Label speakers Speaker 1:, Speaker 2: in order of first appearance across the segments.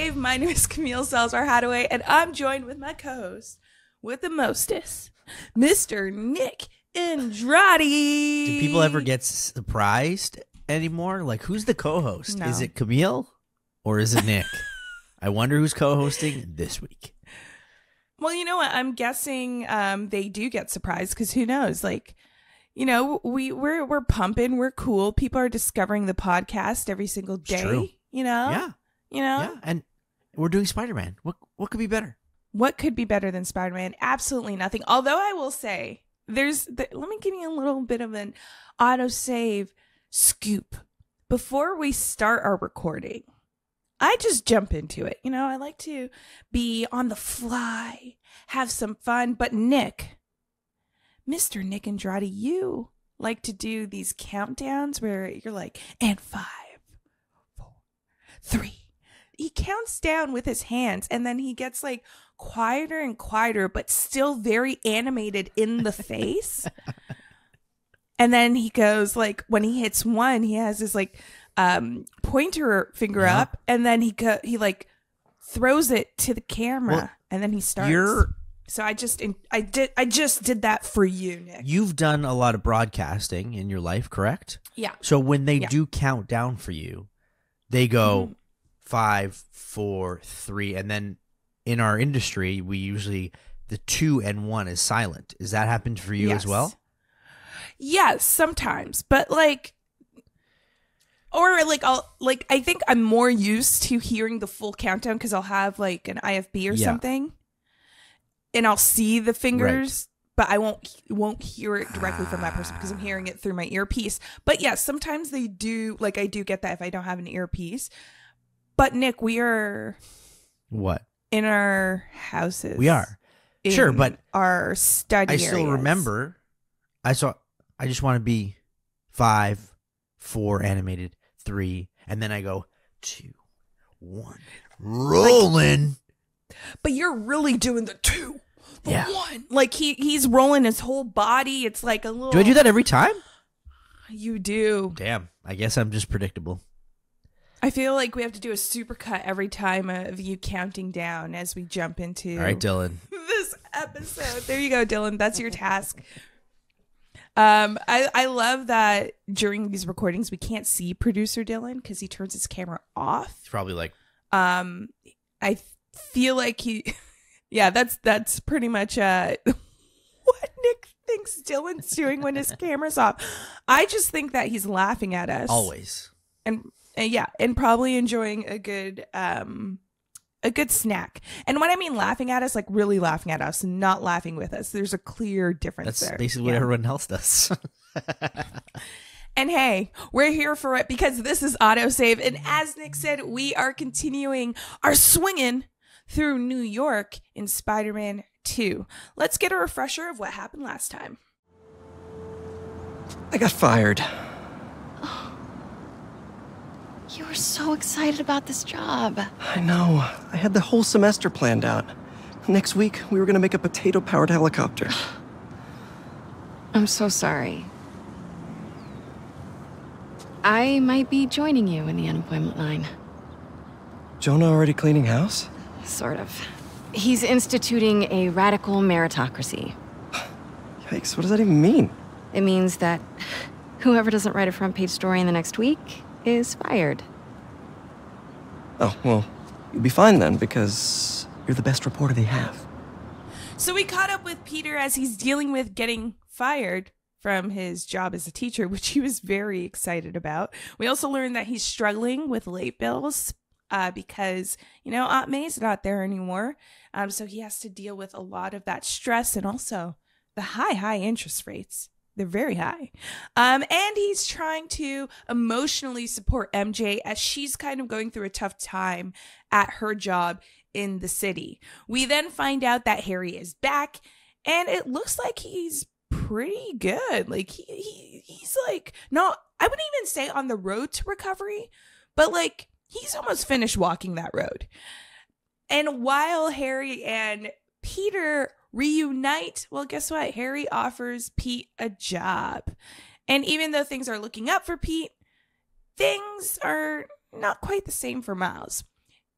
Speaker 1: AutoSave. My name is Camille Salazar-Hadaway, and I'm joined with my co-host with the mostest, Mr. Nick Andrade.
Speaker 2: Do people ever get surprised anymore? Like, who's the co-host?
Speaker 1: No.
Speaker 2: Is it Camille or is it Nick? I wonder who's co-hosting this week.
Speaker 1: Well, you know what? I'm guessing they do get surprised because who knows? Like, you know, we're pumping, we're cool. People are discovering the podcast every single day.
Speaker 2: It's true.
Speaker 1: You know?
Speaker 2: Yeah.
Speaker 1: You know?
Speaker 2: Yeah. And we're doing Spider-Man. What could be better?
Speaker 1: What could be better than Spider-Man? Absolutely nothing. Although I will say, let me give you a little bit of an AutoSave scoop. Before we start our recording, I just jump into it. You know, I like to be on the fly, have some fun. But Nick, Mr. Nick Andrade, you like to do these countdowns where you're like, and 5, 4, 3. He counts down with his hands, and then he gets like quieter and quieter, but still very animated in the face. And then he goes like, when he hits 1, he has his like pointer finger up, and then he like throws it to the camera, and then he starts. So I just did that for you, Nick.
Speaker 2: You've done a lot of broadcasting in your life, correct?
Speaker 1: Yeah.
Speaker 2: So when they do count down for you, they go 5, 4, 3, and then in our industry, we usually the 2 and 1 is silent. Is that happened for you as well?
Speaker 1: Yes, sometimes, but like, or like I think I'm more used to hearing the full countdown because I'll have like an IFB or something, and I'll see the fingers, but I won't hear it directly from that person because I'm hearing it through my earpiece. But yeah, sometimes they do. Like I do get that if I don't have an earpiece. But Nick, we are
Speaker 2: what
Speaker 1: in our houses.
Speaker 2: We are sure, but
Speaker 1: our study.
Speaker 2: I still remember. I just want to be 5, 4 animated, 3, and then I go 2, 1, rolling.
Speaker 1: But you're really doing the 2, the 1. Like he's rolling his whole body. It's like a little.
Speaker 2: Do I do that every time?
Speaker 1: You do.
Speaker 2: Damn. I guess I'm just predictable.
Speaker 1: I feel like we have to do a supercut every time of you counting down as we jump into.
Speaker 2: All right, Dylan.
Speaker 1: This episode. There you go, Dylan. That's your task. I love that during these recordings we can't see producer Dylan because he turns his camera off.
Speaker 2: He's probably like,
Speaker 1: I feel like that's pretty much what Nick thinks Dylan's doing when his camera's off. I just think that he's laughing at us
Speaker 2: always,
Speaker 1: and probably enjoying a good snack. And when I mean laughing at us, like really laughing at us, not laughing with us. There's a clear difference there.
Speaker 2: That's basically what everyone else does.
Speaker 1: And hey, we're here for it because this is AutoSave. And as Nick said, we are continuing our swinging through New York in Spider-Man 2. Let's get a refresher of what happened last time.
Speaker 3: I got fired.
Speaker 4: You were so excited about this job.
Speaker 3: I know. I had the whole semester planned out. Next week, we were going to make a potato-powered helicopter.
Speaker 4: I'm so sorry. I might be joining you in the unemployment line.
Speaker 3: Jonah already cleaning house?
Speaker 4: Sort of. He's instituting a radical meritocracy.
Speaker 3: Yikes, what does that even mean?
Speaker 4: It means that whoever doesn't write a front-page story in the next week is fired.
Speaker 3: Oh, well, you'll be fine then, because you're the best reporter they have.
Speaker 1: So we caught up with Peter as he's dealing with getting fired from his job as a teacher, which he was very excited about. We also learned that he's struggling with late bills because, you know, Aunt May's not there anymore. So he has to deal with a lot of that stress and also the high interest rates. They're very high. And he's trying to emotionally support MJ as she's kind of going through a tough time at her job in the city. We then find out that Harry is back, and it looks like he's pretty good. Like he's like, no, I wouldn't even say on the road to recovery, but like he's almost finished walking that road. And while Harry and Peter reunite, well, guess what? Harry offers Pete a job. And even though things are looking up for Pete, things are not quite the same for Miles.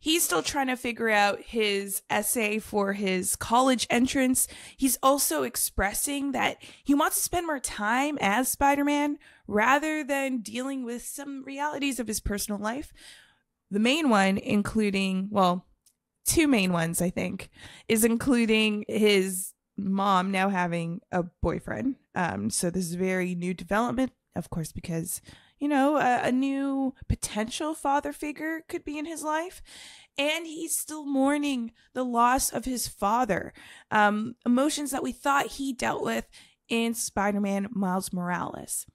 Speaker 1: He's still trying to figure out his essay for his college entrance. He's also expressing that he wants to spend more time as Spider-Man rather than dealing with some realities of his personal life. The main one including, well, two main ones, I think, is including his mom now having a boyfriend. So this is very new development, of course, because a new potential father figure could be in his life. And he's still mourning the loss of his father. Emotions that we thought he dealt with in Spider-Man Miles Morales.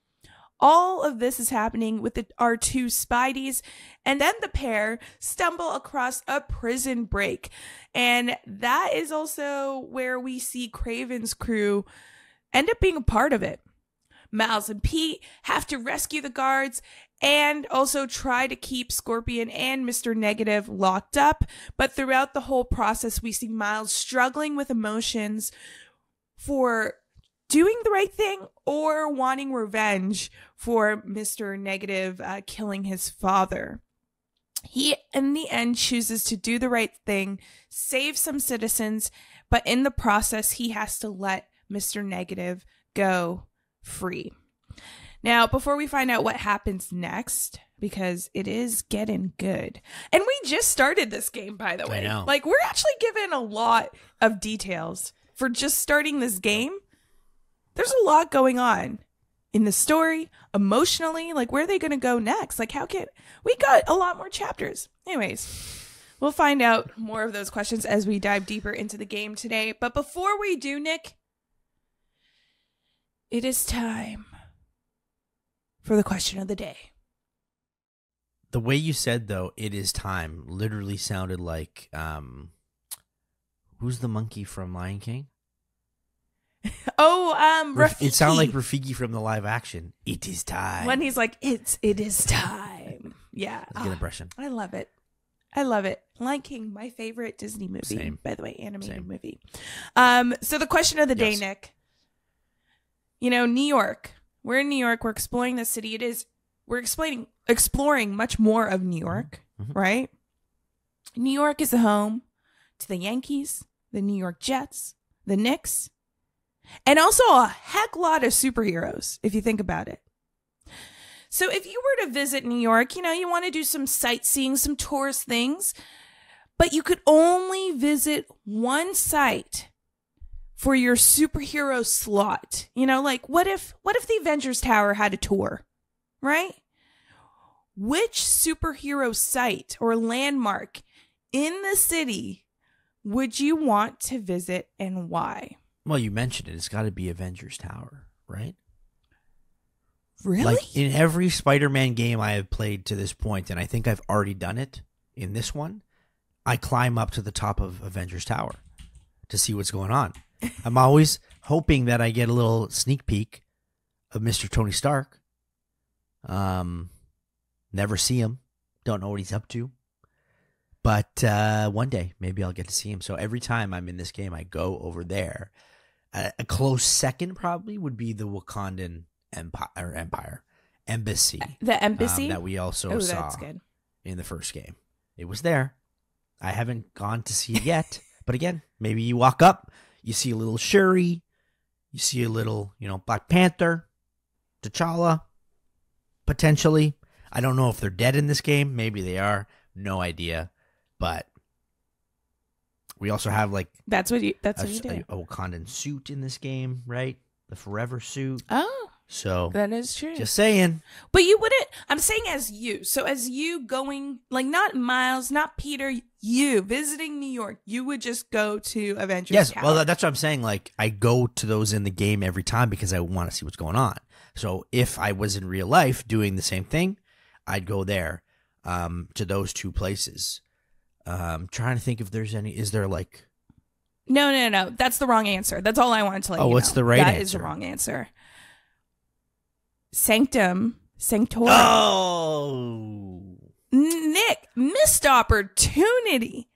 Speaker 1: All of this is happening with our two Spideys. And then the pair stumble across a prison break. And that is also where we see Kraven's crew end up being a part of it. Miles and Pete have to rescue the guards and also try to keep Scorpion and Mr. Negative locked up. But throughout the whole process, we see Miles struggling with emotions for doing the right thing or wanting revenge for Mr. Negative killing his father. He, in the end, chooses to do the right thing, save some citizens, but in the process, he has to let Mr. Negative go free. Now, before we find out what happens next, because it is getting good, and we just started this game, by the way.
Speaker 2: I know.
Speaker 1: Like, we're actually given a lot of details for just starting this game. There's a lot going on in the story, emotionally. Like, where are they going to go next? Like, we got a lot more chapters. Anyways, we'll find out more of those questions as we dive deeper into the game today. But before we do, Nick, it is time for the question of the day.
Speaker 2: The way you said, though, it is time, literally sounded like, who's the monkey from Lion King?
Speaker 1: Rafiki.
Speaker 2: It sounded like Rafiki from the live action. It is time.
Speaker 1: When he's like, it is time. Yeah.
Speaker 2: That's a good impression.
Speaker 1: I love it. Lion King, my favorite Disney movie.
Speaker 2: Same.
Speaker 1: By the way, animated
Speaker 2: Same.
Speaker 1: movie. So the question of the day,
Speaker 2: Yes.
Speaker 1: Nick. New York. We're in New York. We're exploring the city. We're exploring much more of New York, right? New York is the home to the Yankees, the New York Jets, the Knicks, and also a heck lot of superheroes, if you think about it. So if you were to visit New York, you want to do some sightseeing, some tourist things, but you could only visit one site for your superhero slot. Like what if the Avengers Tower had a tour, right? Which superhero site or landmark in the city would you want to visit and why?
Speaker 2: Well, you mentioned it. It's got to be Avengers Tower, right?
Speaker 1: Really?
Speaker 2: Like in every Spider-Man game I have played to this point, and I think I've already done it in this one, I climb up to the top of Avengers Tower to see what's going on. I'm always hoping that I get a little sneak peek of Mr. Tony Stark. Never see him. Don't know what he's up to. But one day, maybe I'll get to see him. So every time I'm in this game, I go over there. A close second probably would be the Wakandan Empire Embassy.
Speaker 1: The embassy?
Speaker 2: That we also saw
Speaker 1: that's good.
Speaker 2: in the first game. It was there. I haven't gone to see it yet. But again, maybe you walk up, you see a little Shuri, you see a little, Black Panther, T'Challa, potentially. I don't know if they're dead in this game. Maybe they are. No idea. But we also have
Speaker 1: that's what you do.
Speaker 2: a Wakandan suit in this game, right? The Forever suit.
Speaker 1: Oh,
Speaker 2: so
Speaker 1: that is true.
Speaker 2: Just saying.
Speaker 1: But you wouldn't. I'm saying as you. So as you going, not Miles, not Peter. You visiting New York, you would just go to Avengers Tower.
Speaker 2: Well, that's what I'm saying. I go to those in the game every time because I want to see what's going on. So if I was in real life doing the same thing, I'd go there to those two places. Trying to think if there's any. Is there
Speaker 1: No. That's the wrong answer. That's all I wanted to let you know.
Speaker 2: What's the right answer?
Speaker 1: That is the wrong answer. Sanctorum.
Speaker 2: Oh.
Speaker 1: Nick, missed opportunity.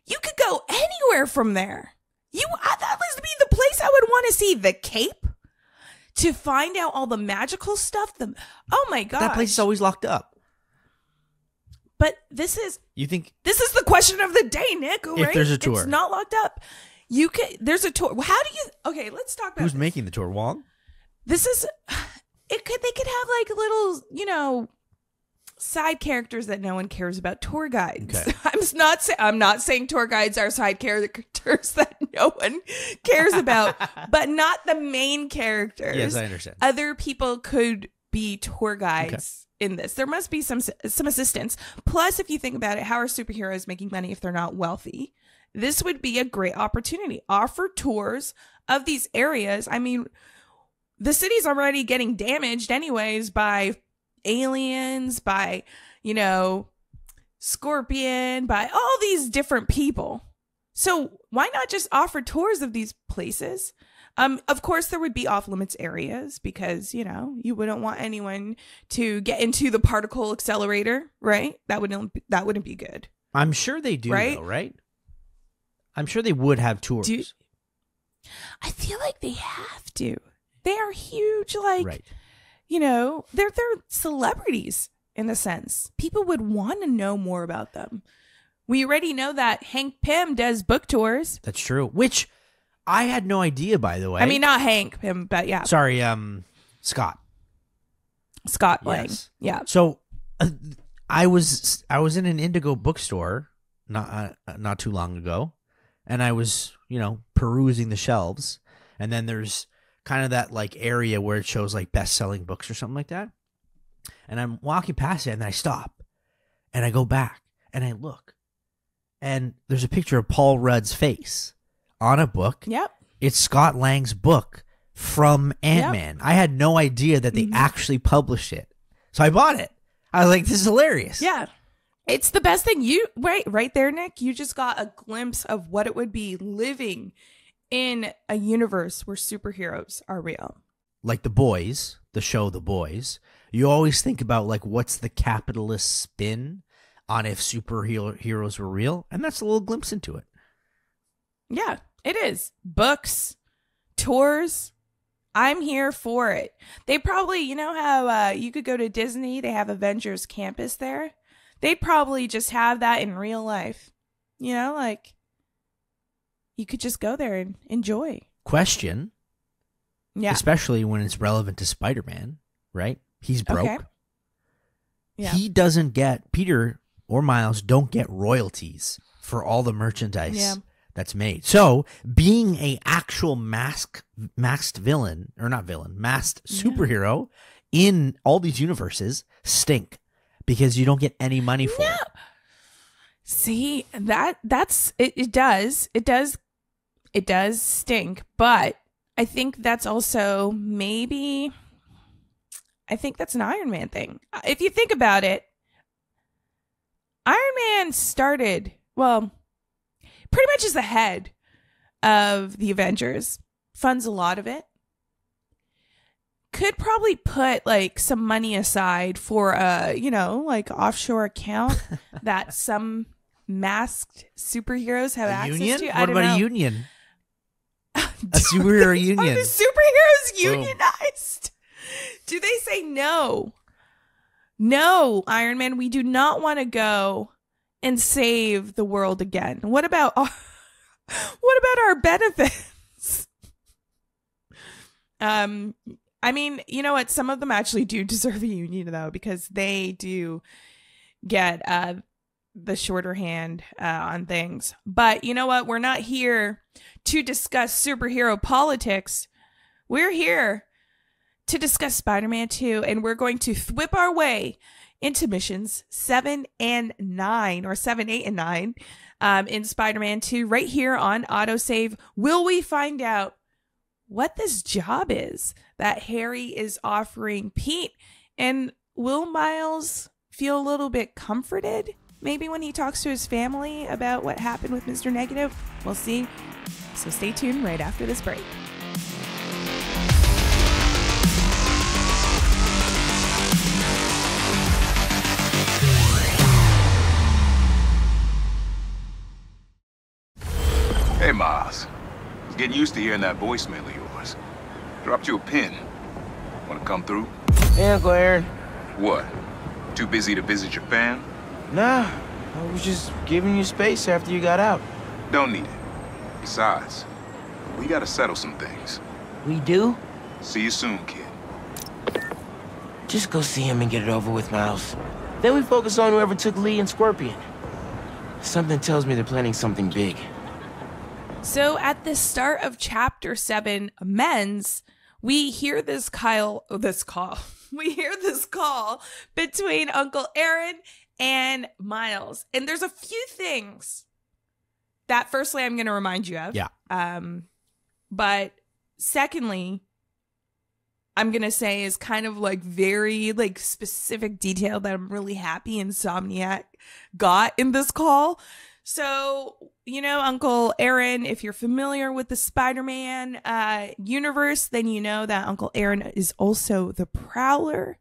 Speaker 1: You could go anywhere from there. That would be the place I would want to see the Cape to find out all the magical stuff. Oh my god,
Speaker 2: that place is always locked up.
Speaker 1: But this is the question of the day, Nick. Right?
Speaker 2: If there's a tour,
Speaker 1: it's not locked up. There's a tour. How do you? Okay, let's talk about
Speaker 2: who's making the tour. Wong.
Speaker 1: They could have like little side characters that no one cares about. Tour guides.
Speaker 2: Okay.
Speaker 1: I'm not saying tour guides are side characters that no one cares about, but not the main characters.
Speaker 2: Yes, I understand.
Speaker 1: Other people could be tour guides in this. There must be some assistance. Plus, if you think about it, how are superheroes making money if they're not wealthy? This would be a great opportunity. Offer tours of these areas. I mean, the city's already getting damaged anyways by aliens, by, Scorpion, by all these different people. So why not just offer tours of these places? Of course, there would be off-limits areas because, you wouldn't want anyone to get into the particle accelerator, right? That wouldn't be good.
Speaker 2: I'm sure they do,
Speaker 1: right?
Speaker 2: Though, right? I'm sure they would have tours.
Speaker 1: I feel like they have to. They are huge, like...
Speaker 2: Right.
Speaker 1: They're celebrities in a sense. People would want to know more about them. We already know that Hank Pym does book tours.
Speaker 2: That's true. Which I had no idea, by the way.
Speaker 1: I mean, not Hank Pym, but yeah.
Speaker 2: Sorry, Scott.
Speaker 1: Scott Lang.
Speaker 2: Yes.
Speaker 1: Yeah.
Speaker 2: So I was in an Indigo bookstore not too long ago, and I was perusing the shelves, and then there's kind of that like area where it shows like best-selling books or something like that. And I'm walking past it and then I stop and I go back and I look and there's a picture of Paul Rudd's face on a book.
Speaker 1: Yep.
Speaker 2: It's Scott Lang's book from Ant-Man. Yep. I had no idea that they actually published it. So I bought it. I was like, this is hilarious.
Speaker 1: Yeah. It's the best thing. Right there, Nick, you just got a glimpse of what it would be living in a universe where superheroes are real.
Speaker 2: Like The Boys, the show The Boys, you always think about like what's the capitalist spin on if superheroes were real, and that's a little glimpse into it.
Speaker 1: Yeah, it is. Books, tours, I'm here for it. They probably, how you could go to Disney, they have Avengers Campus there. They'd probably just have that in real life. Like... You could just go there and enjoy.
Speaker 2: Question. Yeah. Especially when it's relevant to Spider-Man, right? He's broke. Okay. Yeah. He doesn't get, Peter or Miles don't get royalties for all the merchandise that's made. So being a actual masked villain, or not villain, masked superhero in all these universes stink because you don't get any money for it.
Speaker 1: See, that's it. It does stink, but I think that's also I think that's an Iron Man thing. If you think about it, Iron Man started, pretty much as the head of the Avengers, funds a lot of it. Could probably put like some money aside for like offshore account that some masked superheroes have access to.
Speaker 2: What about a union? A superhero union.
Speaker 1: Are the superheroes unionized? Do they say no? No, Iron Man, we do not want to go and save the world again. What about our benefits? I mean, you know what? Some of them actually do deserve a union, though, because they do get the shorter hand on things. But you know what? We're not here to discuss superhero politics. We're here to discuss Spider-Man 2, and we're going to thwip our way into missions 7 and 9, or 7, 8, and 9 in Spider-Man 2 right here on AutoSave. Will we find out what this job is that Harry is offering Pete? And will Miles feel a little bit comforted maybe when he talks to his family about what happened with Mr. Negative? We'll see. So stay tuned right after this break.
Speaker 5: Hey, Miles. I was getting used to hearing that voicemail of yours. Dropped you a pin. Want to come through?
Speaker 6: Yeah, Uncle Aaron.
Speaker 5: What? Too busy to visit your fam?
Speaker 6: Nah, I was just giving you space after you got out.
Speaker 5: Don't need it. Besides, we gotta settle some things.
Speaker 6: We do?
Speaker 5: See you soon, kid.
Speaker 6: Just go see him and get it over with, Miles. Then we focus on whoever took Lee and Scorpion. Something tells me they're planning something big.
Speaker 1: So at the start of Chapter 7, Amends, we hear this call between Uncle Aaron and Miles. And there's a few things that firstly I'm going to remind you of.
Speaker 2: Yeah.
Speaker 1: But secondly, I'm going to say is kind of like very like specific detail that I'm really happy Insomniac got in this call. So, you know, Uncle Aaron, if you're familiar with the Spider-Man universe, then you know that Uncle Aaron is also the Prowler.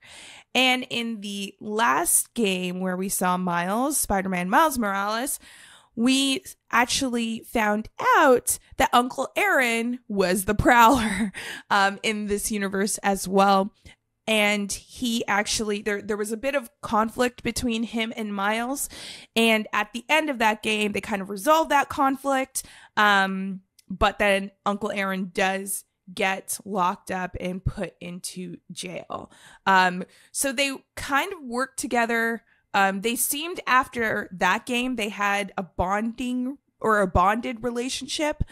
Speaker 1: And in the last game where we saw Miles, Spider-Man Miles Morales, we actually found out that Uncle Aaron was the Prowler in this universe as well. And he actually, there was a bit of conflict between him and Miles. And at the end of that game, they kind of resolved that conflict. But then Uncle Aaron does get locked up and put into jail. So they kind of worked together. They seemed after that game, they had a bonded relationship.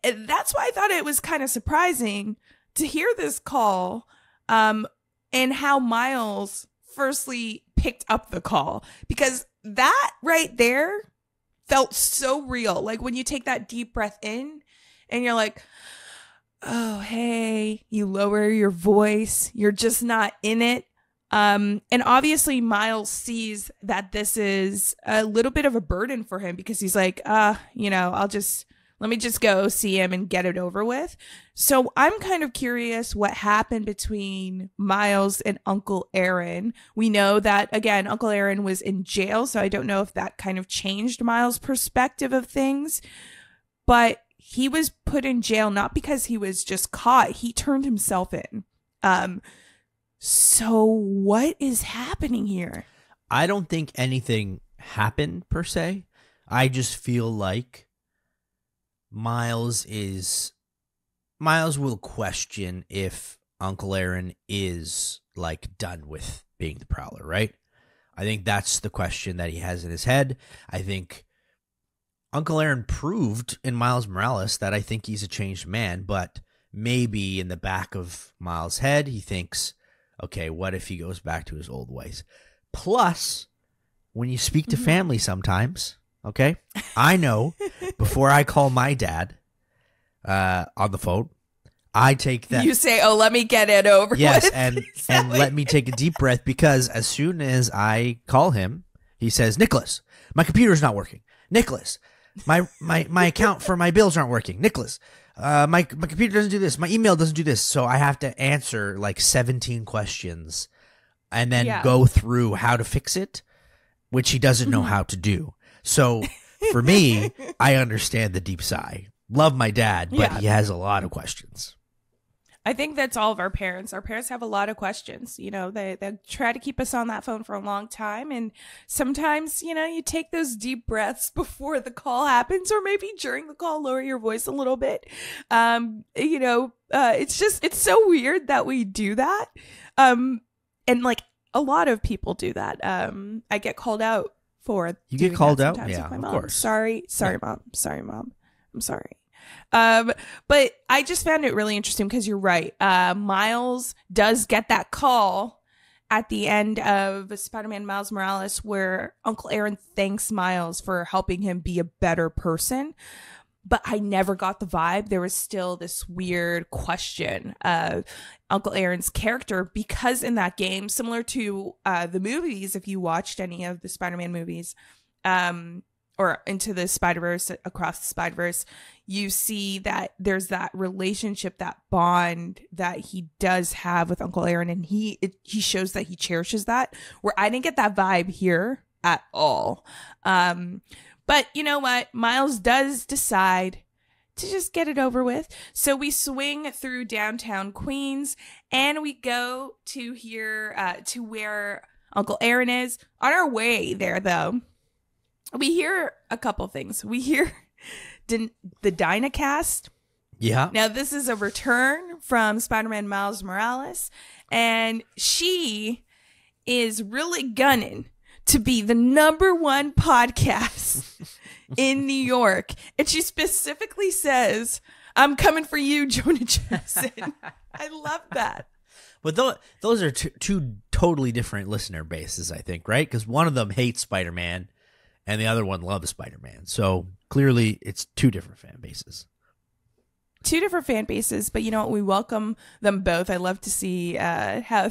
Speaker 1: And that's why I thought it was kind of surprising to hear this call. And how Miles firstly picked up the call, because that right there felt so real. Like when you take that deep breath in and you're like, oh, hey, you lower your voice. You're just not in it. And obviously Miles sees that this is a little bit of a burden for him because he's like, let me just go see him and get it over with. So I'm kind of curious what happened between Miles and Uncle Aaron. We know that, again, Uncle Aaron was in jail, so I don't know if that kind of changed Miles' perspective of things. But he was put in jail not because he was just caught. He turned himself in. So what is happening here?
Speaker 2: I don't think anything happened per se. I just feel like Miles will question if Uncle Aaron is like done with being the Prowler, right? I think that's the question that he has in his head. I think Uncle Aaron proved in Miles Morales that I think he's a changed man, but maybe in the back of Miles' head, he thinks, okay, what if he goes back to his old ways? Plus, when you speak to family sometimes, okay, I know before I call my dad on the phone, I take that.
Speaker 1: You say, oh, let me get it over
Speaker 2: yes,
Speaker 1: with.
Speaker 2: and let me take a deep breath, because as soon as I call him, he says, Nicholas, my computer's not working. Nicholas, my account for my bills aren't working. Nicholas, my computer doesn't do this. My email doesn't do this. So I have to answer like 17 questions and then go through how to fix it, which he doesn't know how to do. So for me, I understand the deep sigh. Love my dad, but he has a lot of questions.
Speaker 1: I think that's all of our parents. Our parents have a lot of questions. You know, they try to keep us on that phone for a long time. And sometimes, you know, you take those deep breaths before the call happens, or maybe during the call, lower your voice a little bit. It's so weird that we do that. And like a lot of people do that. I get called out for
Speaker 2: you get called out?
Speaker 1: Yeah,
Speaker 2: of course.
Speaker 1: Sorry, Mom. I'm sorry. But I just found it really interesting because you're right. Miles does get that call at the end of Spider-Man Miles Morales where Uncle Aaron thanks Miles for helping him be a better person. But I never got the vibe. There was still this weird question of Uncle Aaron's character, because in that game, similar to the movies, if you watched any of the Spider-Man movies, or Into the Spider-Verse, Across the Spider-Verse, you see that there's that relationship, that bond that he does have with Uncle Aaron, and he shows that he cherishes that, where I didn't get that vibe here at all. But you know what? Miles does decide to just get it over with. So we swing through downtown Queens, and we go to here to where Uncle Aaron is. On our way there, though, we hear a couple things. We hear the Dynacast.
Speaker 2: Yeah.
Speaker 1: Now, this is a return from Spider-Man Miles Morales, and she is really gunning to be the #1 podcast in New York. And she specifically says, I'm coming for you, Jonah Jameson. I love that.
Speaker 2: But those are two totally different listener bases, I think, right? Because one of them hates Spider-Man and the other one loves Spider-Man. So clearly it's two different fan bases.
Speaker 1: Two different fan bases, but you know what? We welcome them both. I love to see how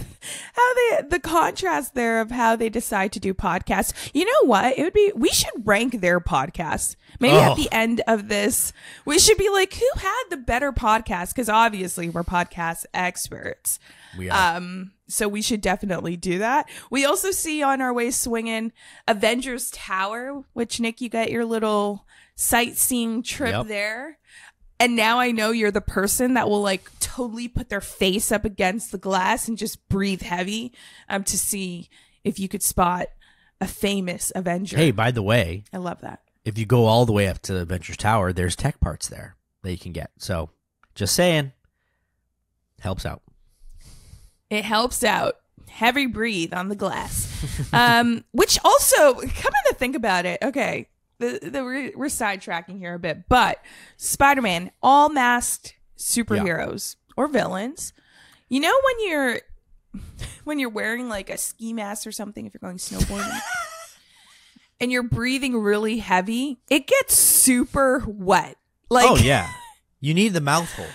Speaker 1: the contrast there of how they decide to do podcasts. You know what? We should rank their podcasts. Maybe at the end of this, we should be like, who had the better podcast? Because obviously we're podcast experts.
Speaker 2: We are.
Speaker 1: So we should definitely do that. We also see on our way swinging Avengers Tower, which Nick, you got your little sightseeing trip there. And now I know you're the person that will like totally put their face up against the glass and just breathe heavy to see if you could spot a famous Avenger.
Speaker 2: Hey, by the way,
Speaker 1: I love that.
Speaker 2: If you go all the way up to Avengers Tower, there's tech parts there that you can get. So just saying, helps out.
Speaker 1: It helps out. Heavy breathe on the glass. Which also, coming to think about it, okay, we're sidetracking here a bit, but Spider-Man, all masked superheroes or villains. You know when you're wearing like a ski mask or something, if you're going snowboarding, and you're breathing really heavy, it gets super wet. Like,
Speaker 2: oh yeah, you need the mouth hole.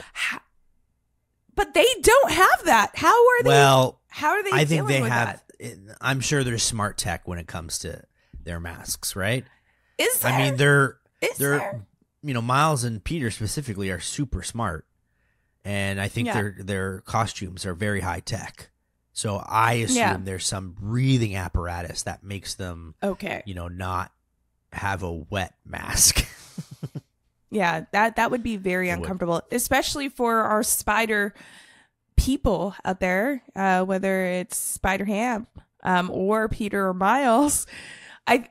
Speaker 1: But they don't have that. How are they?
Speaker 2: Well,
Speaker 1: how are they?
Speaker 2: I think they
Speaker 1: with
Speaker 2: have.
Speaker 1: That?
Speaker 2: I'm sure there's smart tech when it comes to their masks, right?
Speaker 1: Is there?
Speaker 2: I mean, they're
Speaker 1: there?
Speaker 2: You know, Miles and Peter specifically are super smart, and I think their costumes are very high tech. So I assume there's some breathing apparatus that makes them you know, not have a wet mask.
Speaker 1: Yeah, that would be very uncomfortable, especially for our spider people out there, whether it's Spider-Ham or Peter or Miles.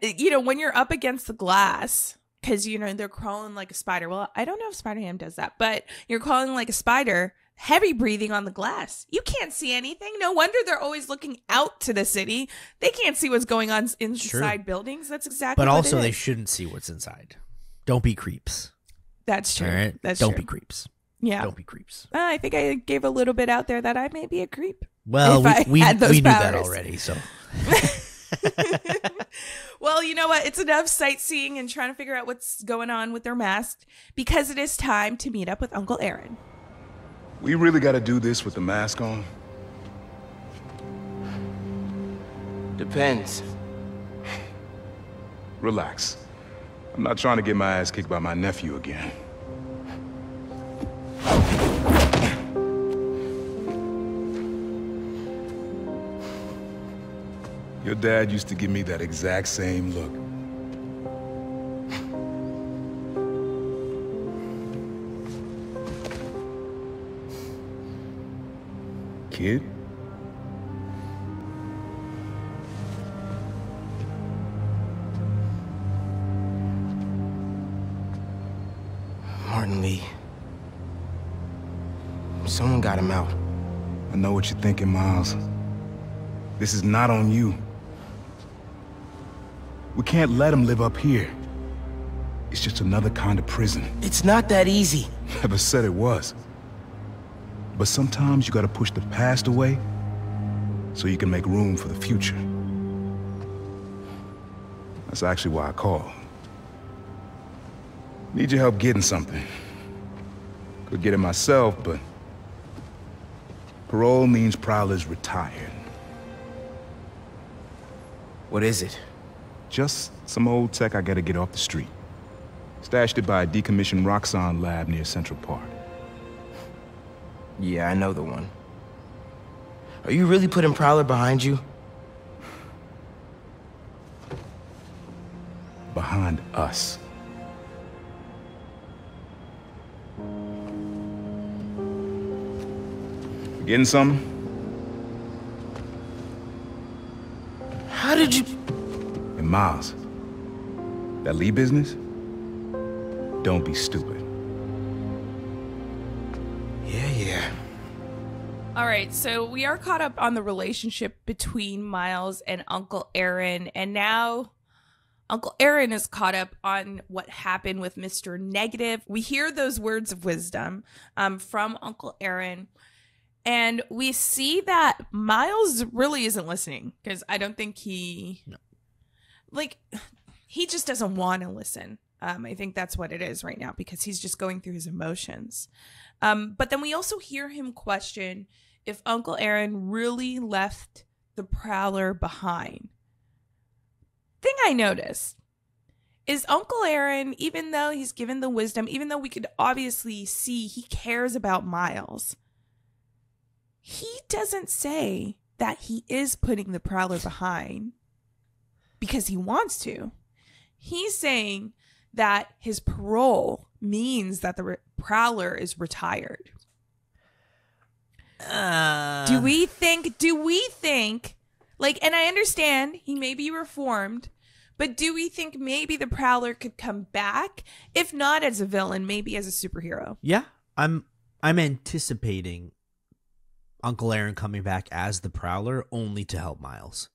Speaker 1: You know, when you're up against the glass, because, you know, they're crawling like a spider. Well, I don't know if Spider-Ham does that, but you're crawling like a spider, heavy breathing on the glass. You can't see anything. No wonder they're always looking out to the city. They can't see what's going on inside buildings. That's exactly
Speaker 2: But
Speaker 1: what
Speaker 2: also
Speaker 1: it is.
Speaker 2: they shouldn't see what's inside. Don't be creeps.
Speaker 1: That's true.
Speaker 2: All right?
Speaker 1: That's
Speaker 2: Don't
Speaker 1: true.
Speaker 2: be creeps.
Speaker 1: Yeah.
Speaker 2: Don't be creeps.
Speaker 1: I think I gave a little bit out there that I may be a creep.
Speaker 2: Well, we
Speaker 1: had those
Speaker 2: knew that
Speaker 1: powers.
Speaker 2: already, so.
Speaker 1: Well, you know what? It's enough sightseeing and trying to figure out what's going on with their masks, because it is time to meet up with Uncle Aaron.
Speaker 5: We really gotta do this with the mask on?
Speaker 6: Depends.
Speaker 5: Relax. I'm not trying to get my ass kicked by my nephew again. Your dad used to give me that exact same look. Kid?
Speaker 6: Martin Lee. Someone got him out.
Speaker 5: I know what you're thinking, Miles. This is not on you. We can't let him live up here. It's just another kind of prison.
Speaker 6: It's not that easy.
Speaker 5: Never said it was. But sometimes you gotta push the past away so you can make room for the future. That's actually why I called. Need your help getting something. Could get it myself, but parole means Prowler's retired.
Speaker 6: What is it?
Speaker 5: Just some old tech I gotta get off the street. Stashed it by a decommissioned Roxxon lab near Central Park.
Speaker 6: Yeah, I know the one. Are you really putting Prowler behind you?
Speaker 5: Behind us. Getting something?
Speaker 6: did you...
Speaker 5: And Miles, that Lee business? Don't be stupid.
Speaker 6: Yeah.
Speaker 1: All right, so we are caught up on the relationship between Miles and Uncle Aaron, and now Uncle Aaron is caught up on what happened with Mr. Negative. We hear those words of wisdom from Uncle Aaron, and we see that Miles really isn't listening, because I don't think he just doesn't want to listen. I think that's what it is right now, because he's just going through his emotions. But then we also hear him question if Uncle Aaron really left the Prowler behind. Thing I noticed is Uncle Aaron, even though he's given the wisdom, even though we could obviously see he cares about Miles, he doesn't say that he is putting the Prowler behind because he wants to. He's saying that his parole means that the Prowler is retired. Do we think, like, and I understand he may be reformed, but do we think maybe the Prowler could come back? If not as a villain, maybe as a superhero.
Speaker 2: Yeah, I'm anticipating Uncle Aaron coming back as the Prowler only to help Miles.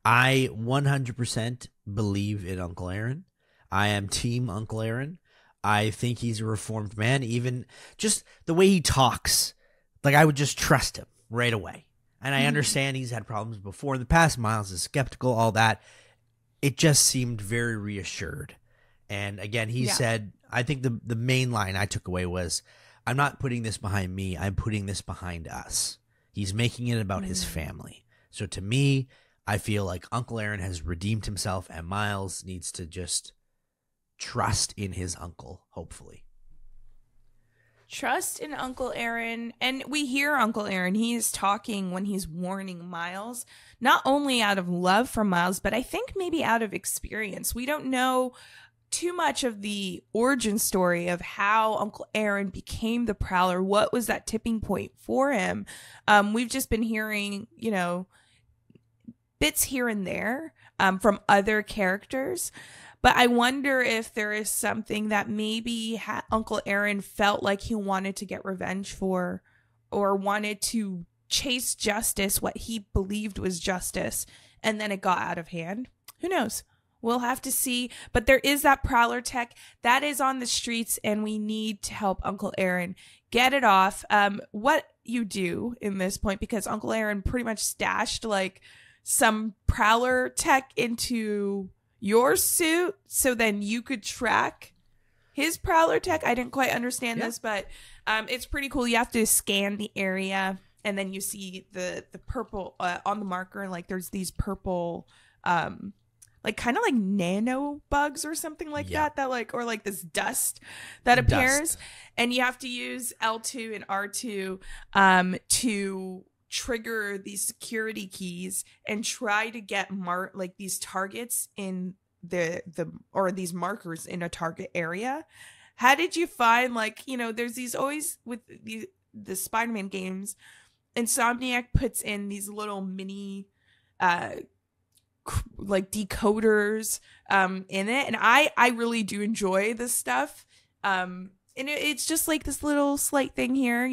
Speaker 2: I 100% believe in Uncle Aaron. I am team Uncle Aaron. I think he's a reformed man. Even just the way he talks, like, I would just trust him right away. And I understand he's had problems before in the past. Miles is skeptical, all that. It just seemed very reassured. And again, he said, I think the main line I took away was, I'm not putting this behind me. I'm putting this behind us. He's making it about his family. So to me, I feel like Uncle Aaron has redeemed himself, and Miles needs to just trust in his uncle, hopefully.
Speaker 1: Trust in Uncle Aaron. And we hear Uncle Aaron. He is talking when he's warning Miles, not only out of love for Miles, but I think maybe out of experience. We don't know too much of the origin story of how Uncle Aaron became the Prowler. What was that tipping point for him? We've just been hearing, bits here and there from other characters. But I wonder if there is something that maybe Uncle Aaron felt like he wanted to get revenge for, or wanted to chase justice, what he believed was justice, and then it got out of hand. Who knows? We'll have to see. But there is that Prowler tech that is on the streets, and we need to help Uncle Aaron get it off. What you do in this point, because Uncle Aaron pretty much stashed like some Prowler tech into your suit so then you could track his Prowler tech. I didn't quite understand this, but it's pretty cool. You have to scan the area, and then you see the purple on the marker. Like, there's these purple like kind of like nano bugs or something like that like, or like this dust that appears, and you have to use L2 and R2 to trigger these security keys and try to get like these targets in or these markers in a target area. How did you find, like, there's these always with the Spider-Man games, Insomniac puts in these little mini like decoders in it, and I really do enjoy this stuff, and it's just like this little slight thing here,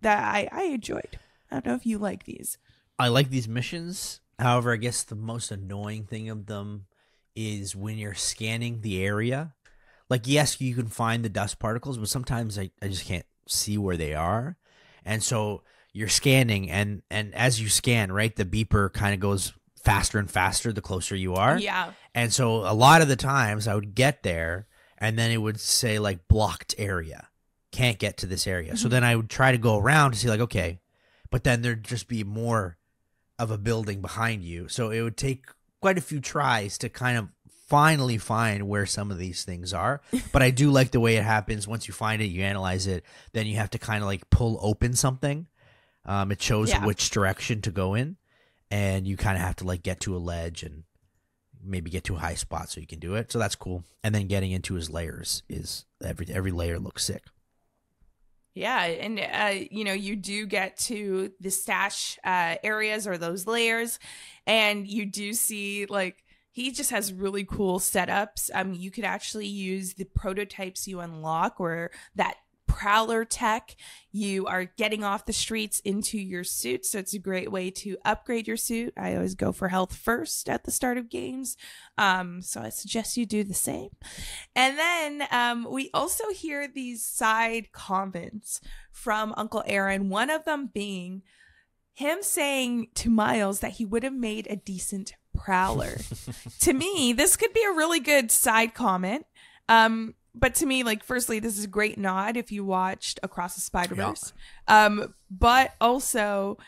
Speaker 1: that I enjoyed. I don't know if you like these.
Speaker 2: I like these missions. However, I guess the most annoying thing of them is when you're scanning the area. Like, yes, you can find the dust particles, but sometimes I just can't see where they are. And so you're scanning, and as you scan, right, the beeper kind of goes faster and faster the closer you are.
Speaker 1: Yeah.
Speaker 2: And so a lot of the times I would get there, and then it would say, like, blocked area. Can't get to this area. So then I would try to go around to see, like, okay, but then there'd just be more of a building behind you. So it would take quite a few tries to kind of finally find where some of these things are. But I do like the way it happens. Once you find it, you analyze it, then you have to kind of like pull open something. It shows which direction to go in, and you kind of have to like get to a ledge and maybe get to a high spot so you can do it. So that's cool. And then getting into his layers is every layer looks sick.
Speaker 1: Yeah, and you do get to the stash areas or those layers, and you do see like he just has really cool setups. You could actually use the prototypes you unlock or that Prowler tech. You are getting off the streets into your suit, so it's a great way to upgrade your suit. I always go for health first at the start of games, so I suggest you do the same. And then we also hear these side comments from Uncle Aaron, one of them being him saying to Miles that he would have made a decent Prowler. To me, this could be a really good side comment. But to me, like, firstly, this is a great nod if you watched Across the Spider-Verse. Yeah. But also,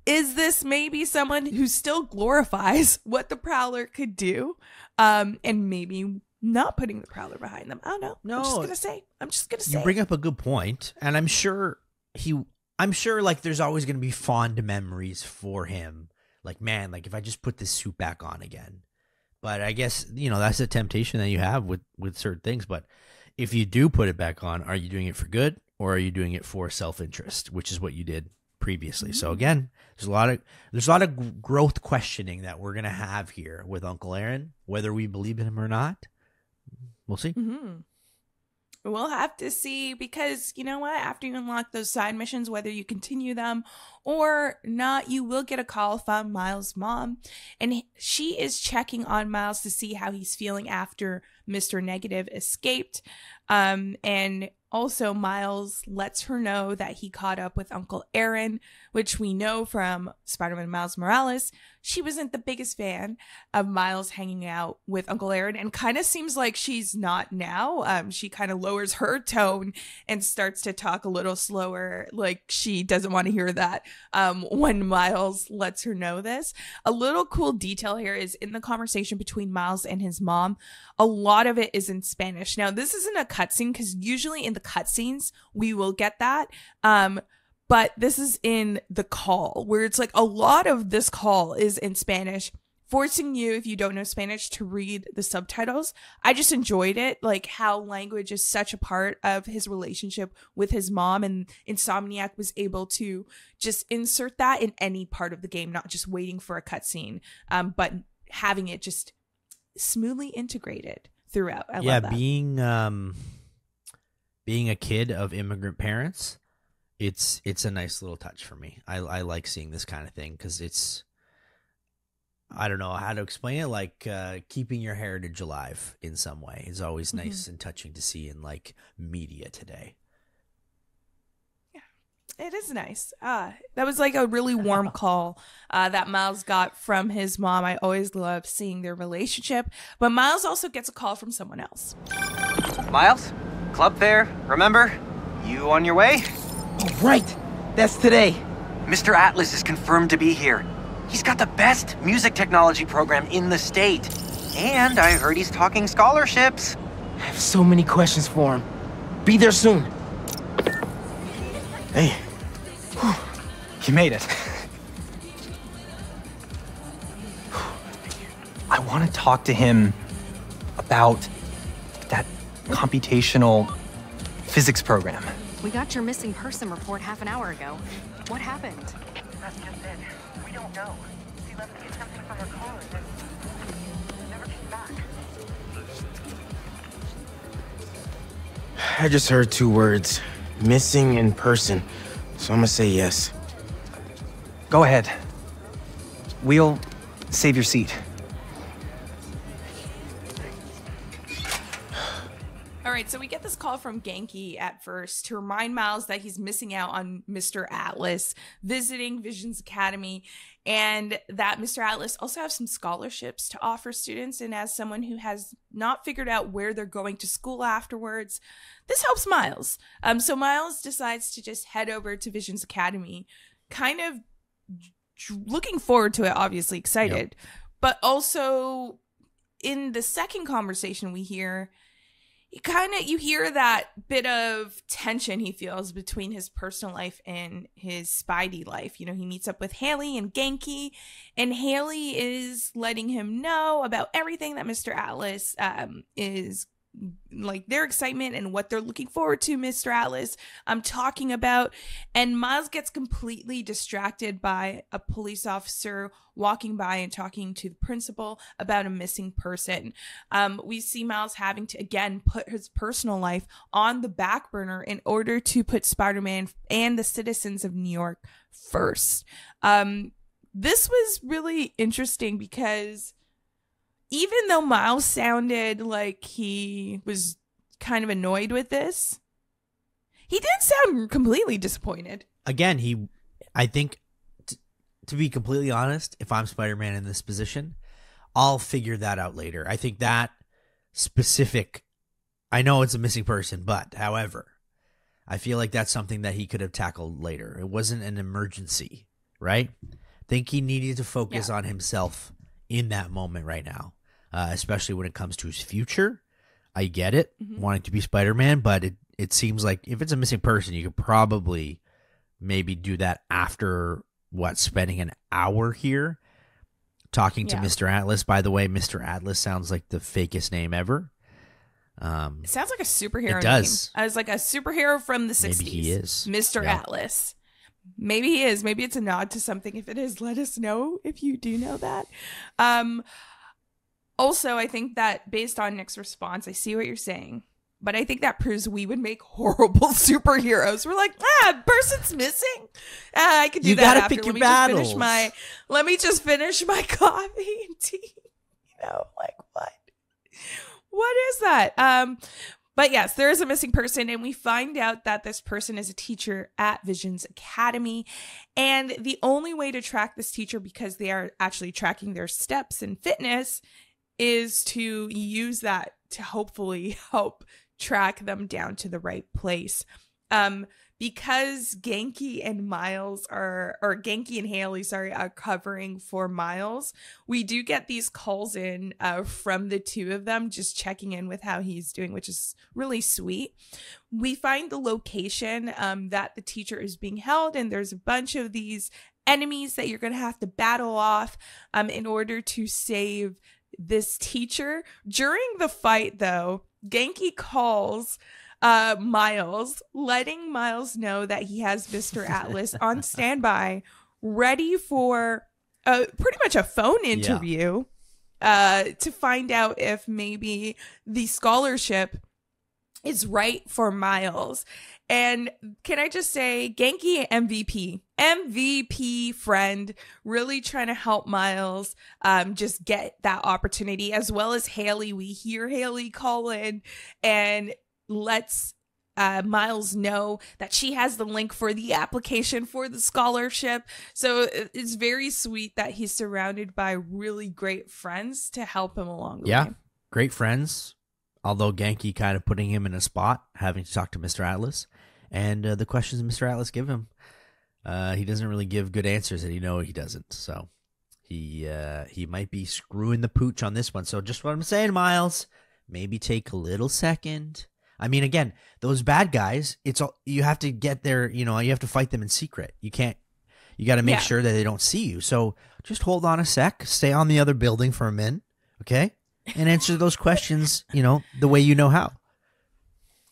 Speaker 1: is this maybe someone who still glorifies what the Prowler could do? And maybe not putting the Prowler behind them. I don't know. No. I'm just gonna say.
Speaker 2: You bring up a good point, and I'm sure like there's always gonna be fond memories for him. Like, man, like if I just put this suit back on again. But I guess, that's a temptation that you have with certain things. But if you do put it back on, are you doing it for good or are you doing it for self-interest, which is what you did previously? Mm-hmm. So again, there's a lot of growth questioning that we're going to have here with Uncle Aaron, whether we believe in him or not. We'll see.
Speaker 1: Mm-hmm. We'll have to see, because you know what? After you unlock those side missions, whether you continue them or not, you will get a call from Miles' mom. And she is checking on Miles to see how he's feeling after Mr. Negative escaped. And also Miles lets her know that he caught up with Uncle Aaron, which we know from Spider-Man Miles Morales. She wasn't the biggest fan of Miles hanging out with Uncle Aaron, and kind of seems like she's not now. She kind of lowers her tone and starts to talk a little slower, like she doesn't want to hear that when Miles lets her know this. A little cool detail here is in the conversation between Miles and his mom, a lot of it is in Spanish. Now, this isn't a cutscene, because usually in the cutscenes we will get that. But this is in the call, where it's like a lot of this call is in Spanish, forcing you, if you don't know Spanish, to read the subtitles. I just enjoyed it, like how language is such a part of his relationship with his mom, and Insomniac was able to just insert that in any part of the game, not just waiting for a cutscene, but having it just smoothly integrated throughout. I love that.
Speaker 2: Being a kid of immigrant parents, it's a nice little touch for me. I like seeing this kind of thing, because it's, I don't know how to explain it, like keeping your heritage alive in some way is always nice and touching to see in like media today.
Speaker 1: Yeah, it is nice. That was like a really warm call that Miles got from his mom. I always love seeing their relationship, but Miles also gets a call from someone else.
Speaker 7: Miles, club fair, remember? You on your way?
Speaker 6: Oh, right. That's today.
Speaker 7: Mr. Atlas is confirmed to be here. He's got the best music technology program in the state. And I heard he's talking scholarships.
Speaker 6: I have so many questions for him. Be there soon.
Speaker 7: Hey. Whew. You made it. I want to talk to him about that computational physics program.
Speaker 4: We got your missing person report half an hour ago. What happened?
Speaker 8: That's just it. We don't know. She left to get something from her car and then never came back.
Speaker 6: I just heard 2 words. Missing in person. So I'm gonna say yes.
Speaker 7: Go ahead. We'll save your seat.
Speaker 1: All right, so we get this call from Genki at first to remind Miles that he's missing out on Mr. Atlas visiting Visions Academy, and that Mr. Atlas also has some scholarships to offer students. And as someone who has not figured out where they're going to school afterwards, this helps Miles. So Miles decides to just head over to Visions Academy, kind of looking forward to it, obviously excited, but also in the second conversation we hear, you hear that bit of tension he feels between his personal life and his Spidey life. You know, he meets up with Haley and Genki, and Haley is letting him know about everything that Mr. Atlas is like their excitement and what they're looking forward to, Mr. Atlas talking about. And Miles gets completely distracted by a police officer walking by and talking to the principal about a missing person. We see Miles having to, again, put his personal life on the back burner in order to put Spider-Man and the citizens of New York first. This was really interesting because even though Miles sounded like he was kind of annoyed with this, he didn't sound completely disappointed.
Speaker 2: Again, I think, to be completely honest, if I'm Spider-Man in this position, I'll figure that out later. I think that specific, I know it's a missing person, but however, I feel like that's something that he could have tackled later. It wasn't an emergency, right? I think he needed to focus on himself in that moment right now, especially when it comes to his future. I get it, wanting to be Spider-Man, but it seems like if it's a missing person, you could probably maybe do that after, spending an hour here talking to Mr. Atlas. By the way, Mr. Atlas sounds like the fakest name ever.
Speaker 1: It sounds like a superhero
Speaker 2: It does.
Speaker 1: name. As like a superhero from the 60s.
Speaker 2: Maybe he is.
Speaker 1: Mr. Atlas. Maybe he is. Maybe it's a nod to something. If it is, let us know if you do know that. Also, I think that based on Nick's response, I see what you're saying, but I think that proves we would make horrible superheroes. We're like, person's missing. I could do that.
Speaker 2: You gotta
Speaker 1: after.
Speaker 2: pick your
Speaker 1: Let
Speaker 2: battles.
Speaker 1: Let me just finish my coffee and tea. Like what? What is that? But yes, there is a missing person, and we find out that this person is a teacher at Vision's Academy. And the only way to track this teacher, because they are actually tracking their steps and fitness, is to use that to hopefully help track them down to the right place. Because Genki and Haley, are covering for Miles, we do get these calls in from the two of them, just checking in with how he's doing, which is really sweet. We find the location that the teacher is being held, and there's a bunch of these enemies that you're going to have to battle off in order to save this teacher. During the fight, though, Genki calls Miles, letting Miles know that he has Mr. Atlas on standby, ready for pretty much a phone interview to find out if maybe the scholarship is right for Miles. And can I just say, Genki MVP friend, really trying to help Miles just get that opportunity, as well as Haley. We hear Haley call in and lets Miles know that she has the link for the application for the scholarship. So it's very sweet that he's surrounded by really great friends to help him along the way.
Speaker 2: Great friends. Although Genki kind of putting him in a spot, having to talk to Mr. Atlas. And the questions Mr. Atlas give him, he doesn't really give good answers, and he doesn't. So he might be screwing the pooch on this one. So just what I'm saying, Miles, maybe take a little second. I mean, again, those bad guys, you have to get there, you have to fight them in secret. You got to make sure that they don't see you. So just hold on a sec, stay on the other building for a minute, okay? And answer those questions, the way you know how.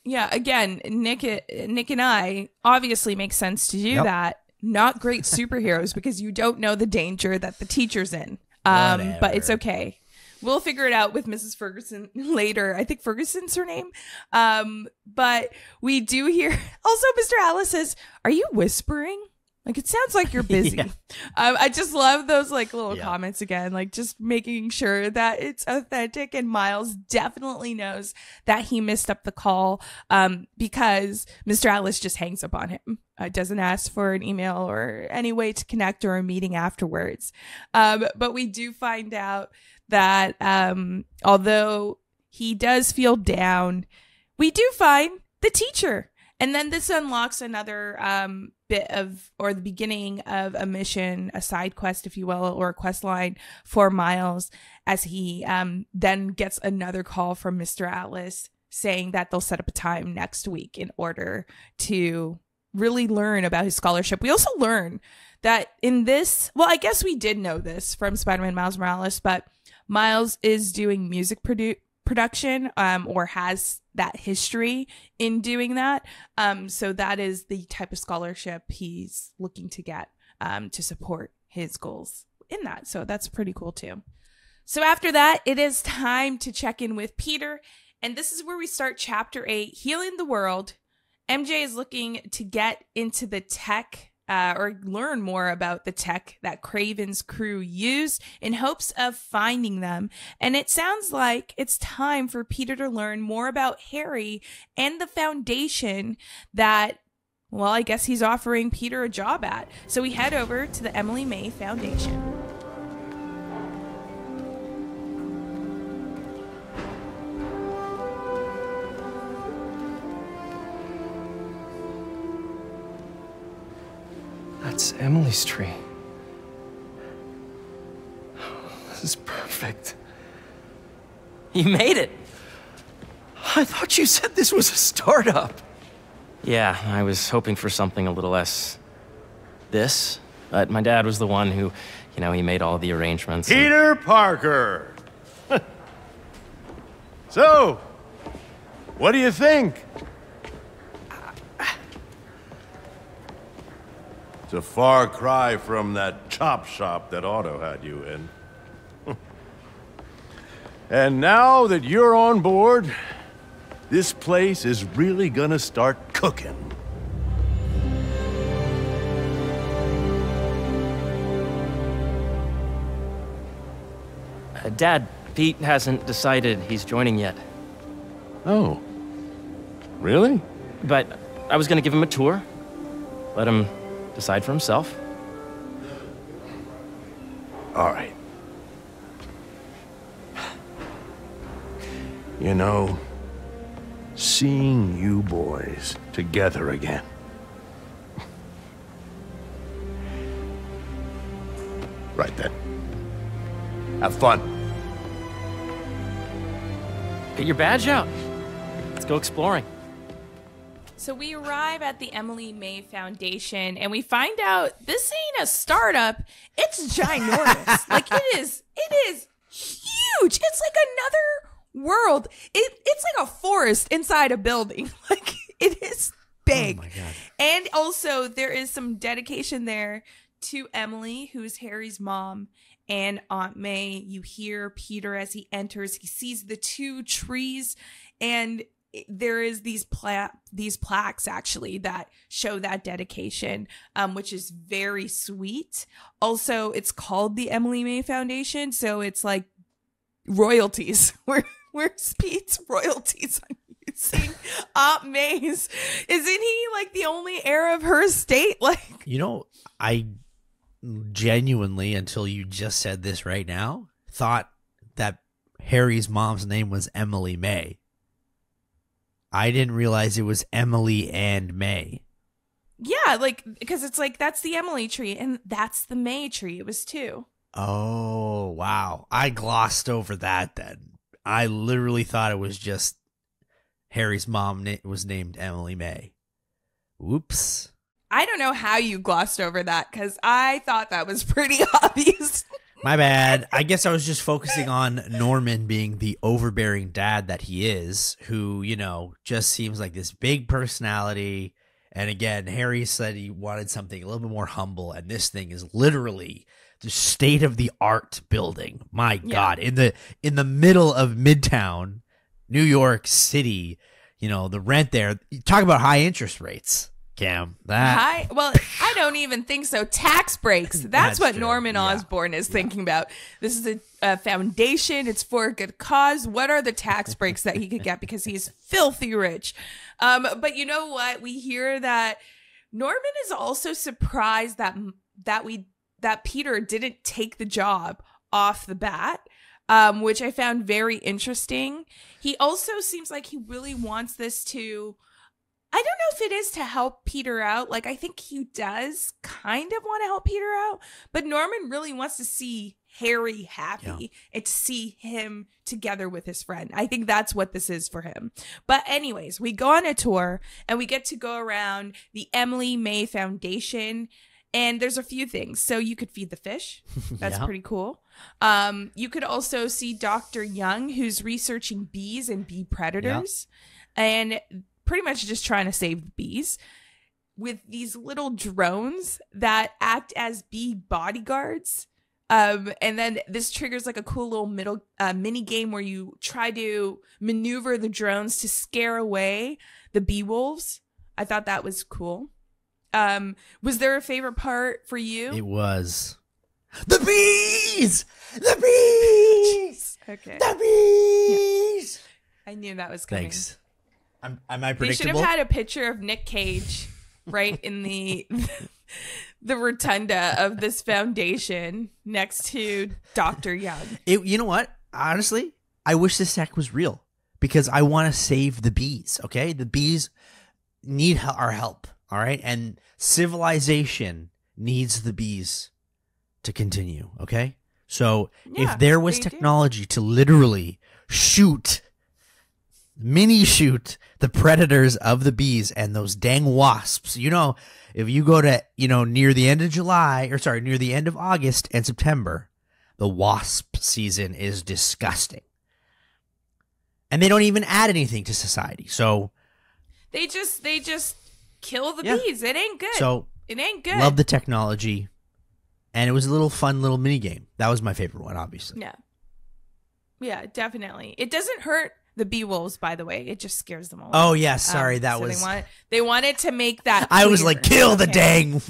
Speaker 1: Yeah, again, Nick and I obviously make sense to do that. Not great superheroes because you don't know the danger that the teacher's in. But it's okay. We'll figure it out with Mrs. Ferguson later. I think Ferguson's her name. But we do hear also Mr. Atlas says, "Are you whispering? Like, it sounds like you're busy." I just love those little comments again, just making sure that it's authentic. And Miles definitely knows that he missed up the call because Mr. Atlas just hangs up on him. Doesn't ask for an email or any way to connect or a meeting afterwards. But we do find out that although he does feel down, we do find the teacher. And then this unlocks another bit of, or the beginning of a mission, a side quest, if you will, or a quest line for Miles, as he then gets another call from Mr. Atlas saying that they'll set up a time next week in order to really learn about his scholarship. We also learn that in this, well, I guess we did know this from Spider-Man Miles Morales, but Miles is doing music production or has that history in doing that. So that is the type of scholarship he's looking to get to support his goals in that. So that's pretty cool too. So after that, it is time to check in with Peter. And this is where we start chapter 8, Healing the World. MJ is looking to get into the tech or learn more about the tech that Kraven's crew used in hopes of finding them. And it sounds like it's time for Peter to learn more about Harry and the foundation that, well, I guess he's offering Peter a job at. So we head over to the Emily May Foundation.
Speaker 3: That's Emily's tree. This is perfect.
Speaker 9: You made it.
Speaker 3: I thought you said this was a startup.
Speaker 9: Yeah, I was hoping for something a little less this, but my dad was the one who, he made all the arrangements.
Speaker 10: Peter Parker! So, what do you think? It's a far cry from that chop shop that Otto had you in. And now that you're on board, this place is really gonna start cooking.
Speaker 9: Dad, Pete hasn't decided he's joining yet.
Speaker 10: Oh. Really?
Speaker 9: But I was gonna give him a tour. Let him decide for himself.
Speaker 10: All right. Seeing you boys together again. Right then. Have fun.
Speaker 9: Get your badge out. Let's go exploring.
Speaker 1: So we arrive at the Emily May Foundation and we find out this ain't a startup. It's ginormous. Like it is huge. It's like another world. It's like a forest inside a building. Like it is big.
Speaker 2: Oh my God.
Speaker 1: And also there is some dedication there to Emily, who's Harry's mom, and Aunt May. You hear Peter as he enters. He sees the two trees, and there is these plaques actually that show that dedication, which is very sweet. Also, it's called the Emily May Foundation, so it's like royalties. Where's Pete's royalties on using Aunt May's? Isn't he like the only heir of her estate? Like,
Speaker 2: I genuinely, until you just said this right now, thought that Harry's mom's name was Emily May. I didn't realize it was Emily and May.
Speaker 1: Yeah, like, because it's like, that's the Emily tree, and that's the May tree. It was two.
Speaker 2: Oh, wow. I glossed over that then. I literally thought it was just Harry's mom was named Emily May. Whoops.
Speaker 1: I don't know how you glossed over that, because I thought that was pretty obvious.
Speaker 2: My bad. I guess I was just focusing on Norman being the overbearing dad that he is, who, just seems like this big personality. And again, Harry said he wanted something a little bit more humble, and this thing is literally the state-of-the-art building. My God, in the middle of Midtown, New York City, the rent there. Talk about high interest rates. Cam, that
Speaker 1: well, I don't even think so. Tax breaks. That's what true. Norman Osborn is thinking about. This is a foundation. It's for a good cause. What are the tax breaks that he could get because he's filthy rich? But you know what? We hear that Norman is also surprised that Peter didn't take the job off the bat. Which I found very interesting. He also seems like he really wants this to, I don't know if it is to help Peter out. Like, I think he does kind of want to help Peter out, but Norman really wants to see Harry happy and to see him together with his friend. I think that's what this is for him. But anyways, we go on a tour and we get to go around the Emily May Foundation. And there's a few things. So you could feed the fish. That's pretty cool. You could also see Dr. Young, who's researching bees and bee predators and pretty much just trying to save the bees with these little drones that act as bee bodyguards. And then this triggers like a cool little mini game where you try to maneuver the drones to scare away the bee wolves. I thought that was cool. Was there a favorite part for you?
Speaker 2: It was the bees. The bees.
Speaker 1: Okay.
Speaker 2: The bees.
Speaker 1: Yeah. I knew that was coming.
Speaker 2: Thanks. Am I predictable?
Speaker 1: They should have had a picture of Nick Cage right in the rotunda of this foundation next to Dr. Young.
Speaker 2: You know what? Honestly, I wish this tech was real because I want to save the bees, okay? The bees need our help, all right? And civilization needs the bees to continue, okay? So if there was technology to literally mini shoot the predators of the bees and those dang wasps, if you go to, near the end of near the end of August and September, the wasp season is disgusting. And they don't even add anything to society. So
Speaker 1: they just kill the bees. It ain't good.
Speaker 2: So
Speaker 1: it ain't good.
Speaker 2: Love the technology. And it was a fun little mini game. That was my favorite one, obviously.
Speaker 1: Yeah. Yeah, definitely. It doesn't hurt the bee wolves, by the way. It just scares them away.
Speaker 2: Oh, yeah. Sorry.
Speaker 1: They wanted to make that
Speaker 2: I
Speaker 1: clear.
Speaker 2: was like, kill the dang.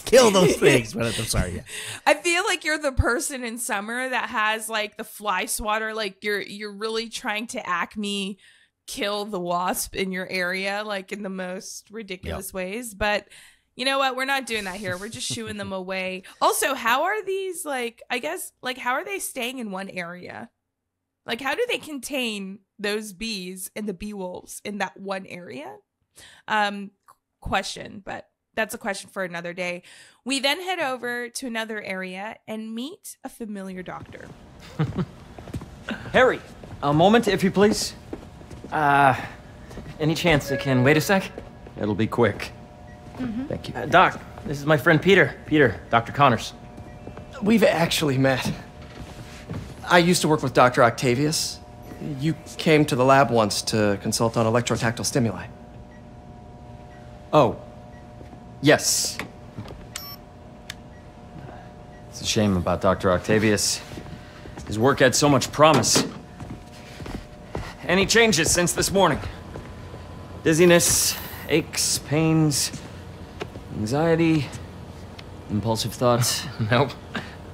Speaker 2: Kill those things. But I'm sorry. Yeah.
Speaker 1: I feel like you're the person in summer that has like the fly swatter. Like you're really trying to Acme kill the wasp in your area, like in the most ridiculous ways. But you know what? We're not doing that here. We're just shooing them away. Also, how are these how are they staying in one area? Like, how do they contain those bees and the bee wolves in that one area? Question, but that's a question for another day. We then head over to another area and meet a familiar doctor.
Speaker 9: Harry, a moment, if you please. Any chance I can wait a sec?
Speaker 11: It'll be quick.
Speaker 4: Mm-hmm.
Speaker 11: Thank you.
Speaker 9: Doc, this is my friend Peter. Peter, Dr. Connors.
Speaker 3: We've actually met. I used to work with Dr. Octavius. You came to the lab once to consult on electrotactile stimuli.
Speaker 11: Oh, yes. It's a shame about Dr. Octavius. His work had so much promise. Any changes since this morning? Dizziness, aches, pains, anxiety, impulsive thoughts?
Speaker 9: Nope.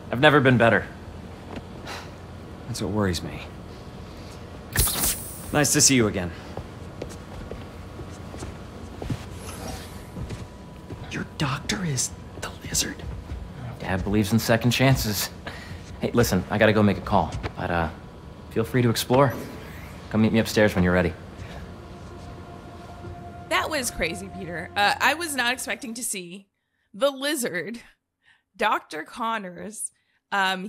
Speaker 9: I've never been better.
Speaker 11: That's what worries me. Nice to see you again.
Speaker 3: Your doctor is the lizard?
Speaker 9: Dad believes in second chances. Hey, listen, I gotta go make a call, but feel free to explore. Come meet me upstairs when you're ready.
Speaker 1: That was crazy, Peter. I was not expecting to see the lizard, Dr. Connors,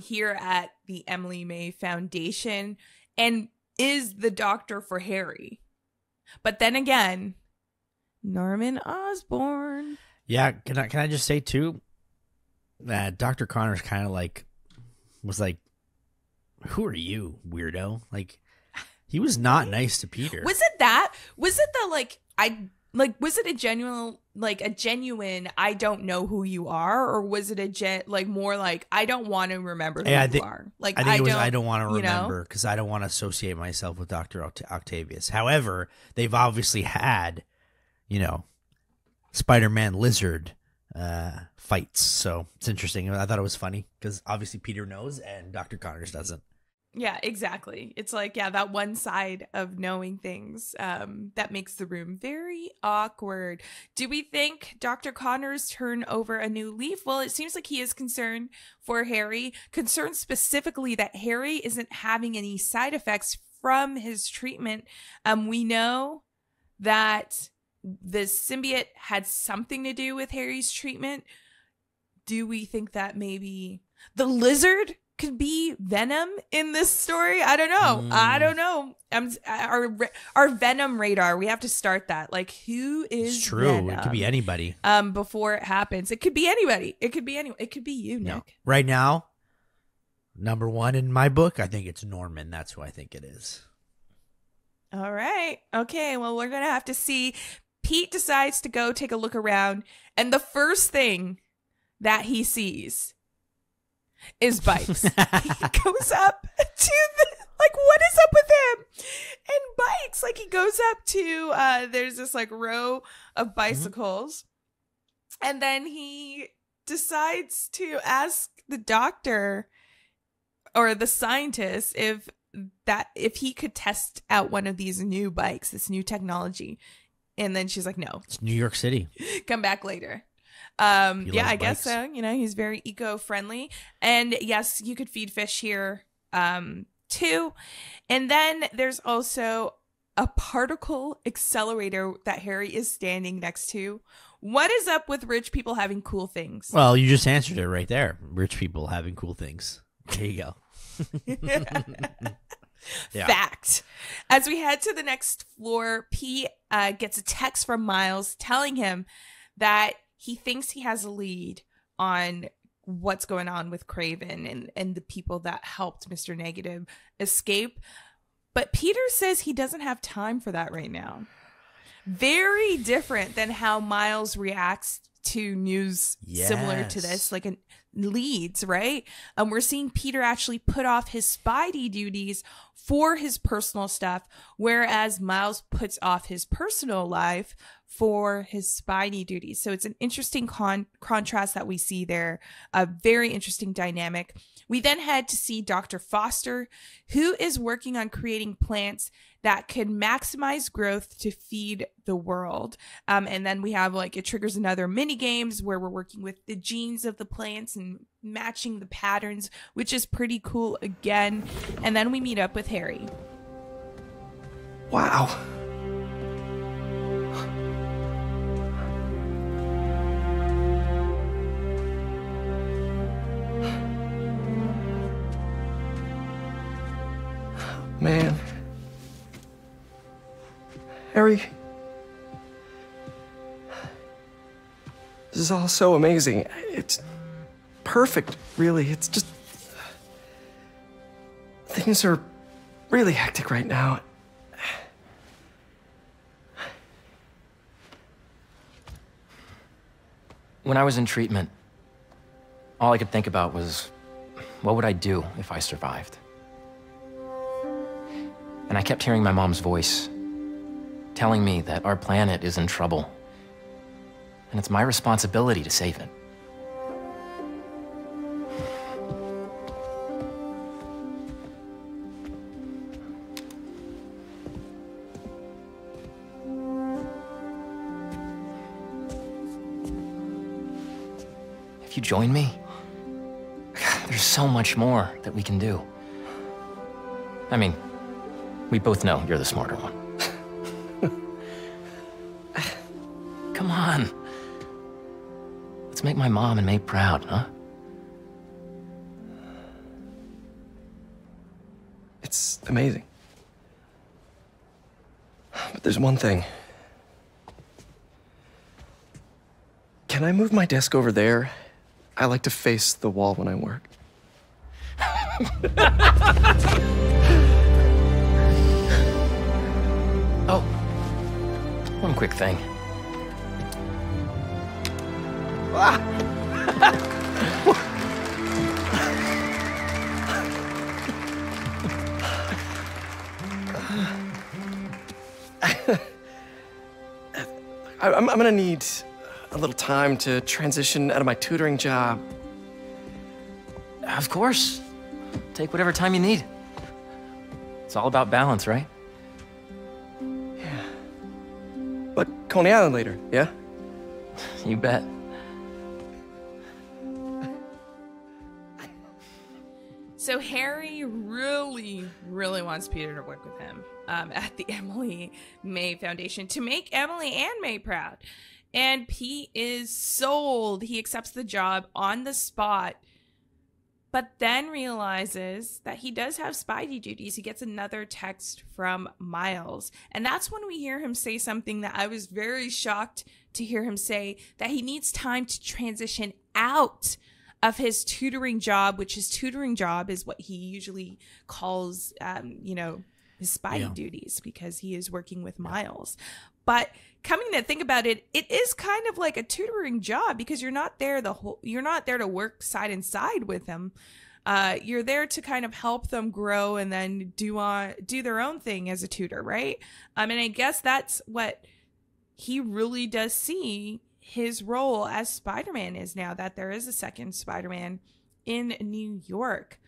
Speaker 1: here at the Emily May Foundation, and is the doctor for Harry. But then again, Norman Osborn.
Speaker 2: Yeah, can I just say too that Dr. Connors kind of was like, who are you, weirdo? Like, he was not nice to Peter.
Speaker 1: Was it that? Was it the was it a genuine I don't know who you are, or was it more like I don't want to remember who you are? Like
Speaker 2: I think it was I don't want to remember because I don't want to associate myself with Dr. Octavius. However, they've obviously had, Spider-Man lizard fights, so it's interesting. I thought it was funny because obviously Peter knows and Dr. Connors doesn't.
Speaker 1: Yeah, exactly. It's like, that one side of knowing things that makes the room very awkward. Do we think Dr. Connors turn over a new leaf? Well, it seems like he is concerned for Harry, concerned specifically that Harry isn't having any side effects from his treatment. We know that the symbiote had something to do with Harry's treatment. Do we think that maybe the lizard could be Venom in this story. I don't know. I don't know. Our Venom radar. We have to start that. Like, who is
Speaker 2: It's true.
Speaker 1: Venom?
Speaker 2: It could be anybody.
Speaker 1: Before it happens, it could be anybody. It could be anyone. It could be you, Nick.
Speaker 2: No. Right now, number one in my book, I think it's Norman. That's who I think it is.
Speaker 1: All right. Okay. Well, we're gonna have to see. Pete decides to go take a look around, and the first thing that he sees is bikes. He goes up to what is up with him? And bikes. Like, he goes up to there's this like row of bicycles, and then he decides to ask the doctor or the scientist if he could test out one of these new bikes, this new technology. And then she's like, no.
Speaker 2: It's New York City.
Speaker 1: Come back later. Yeah, I guess so. You know, he's very eco-friendly. And yes, you could feed fish here too. And then there's also a particle accelerator that Harry is standing next to. What is up with rich people having cool things?
Speaker 2: Well, you just answered it right there. Rich people having cool things. There you go. Yeah.
Speaker 1: Fact. As we head to the next floor, Pete gets a text from Miles telling him that he thinks he has a lead on what's going on with Kraven and the people that helped Mr. Negative escape. But Peter says he doesn't have time for that right now. Very different than how Miles reacts to news similar to this, like leads, right? We're seeing Peter actually put off his Spidey duties for his personal stuff, whereas Miles puts off his personal life for his Spidey duties. So it's an interesting contrast that we see there, a very interesting dynamic. We then head to see Dr. Foster, who is working on creating plants that can maximize growth to feed the world. And then we have it triggers another mini games where we're working with the genes of the plants and matching the patterns, which is pretty cool again. And then we meet up with Harry.
Speaker 3: Wow. Man. Harry. This is all so amazing. It's perfect, really. It's just... Things are really hectic right now.
Speaker 9: When I was in treatment, all I could think about was, what would I do if I survived? And I kept hearing my mom's voice, telling me that our planet is in trouble, and it's my responsibility to save it. If you join me, there's so much more that we can do. I mean, we both know you're the smarter one. Come on. Let's make my mom and May proud, huh?
Speaker 3: It's amazing. But there's one thing. Can I move my desk over there? I like to face the wall when I work.
Speaker 9: Oh, one quick thing.
Speaker 3: I'm gonna need a little time to transition out of my tutoring job.
Speaker 9: Of course. Take whatever time you need. It's all about balance, right?
Speaker 3: Yeah. But Coney Island later, yeah?
Speaker 9: You bet.
Speaker 1: So Harry really, really wants Peter to work with him at the Emily May Foundation to make Emily and May proud. And Pete is sold. He accepts the job on the spot. but then realizes that he does have Spidey duties. He gets another text from Miles. And that's when we hear him say something that I was very shocked to hear him say, that he needs time to transition out of his tutoring job, which his tutoring job is what he usually calls, his Spidey duties, because he is working with Miles. But coming to think about it, it is kind of like a tutoring job, because you're not there to work side and side with them. You're there to kind of help them grow and then do their own thing as a tutor, right? And I guess that's what he really does see his role as Spider-Man is now, that there is a second Spider-Man in New York.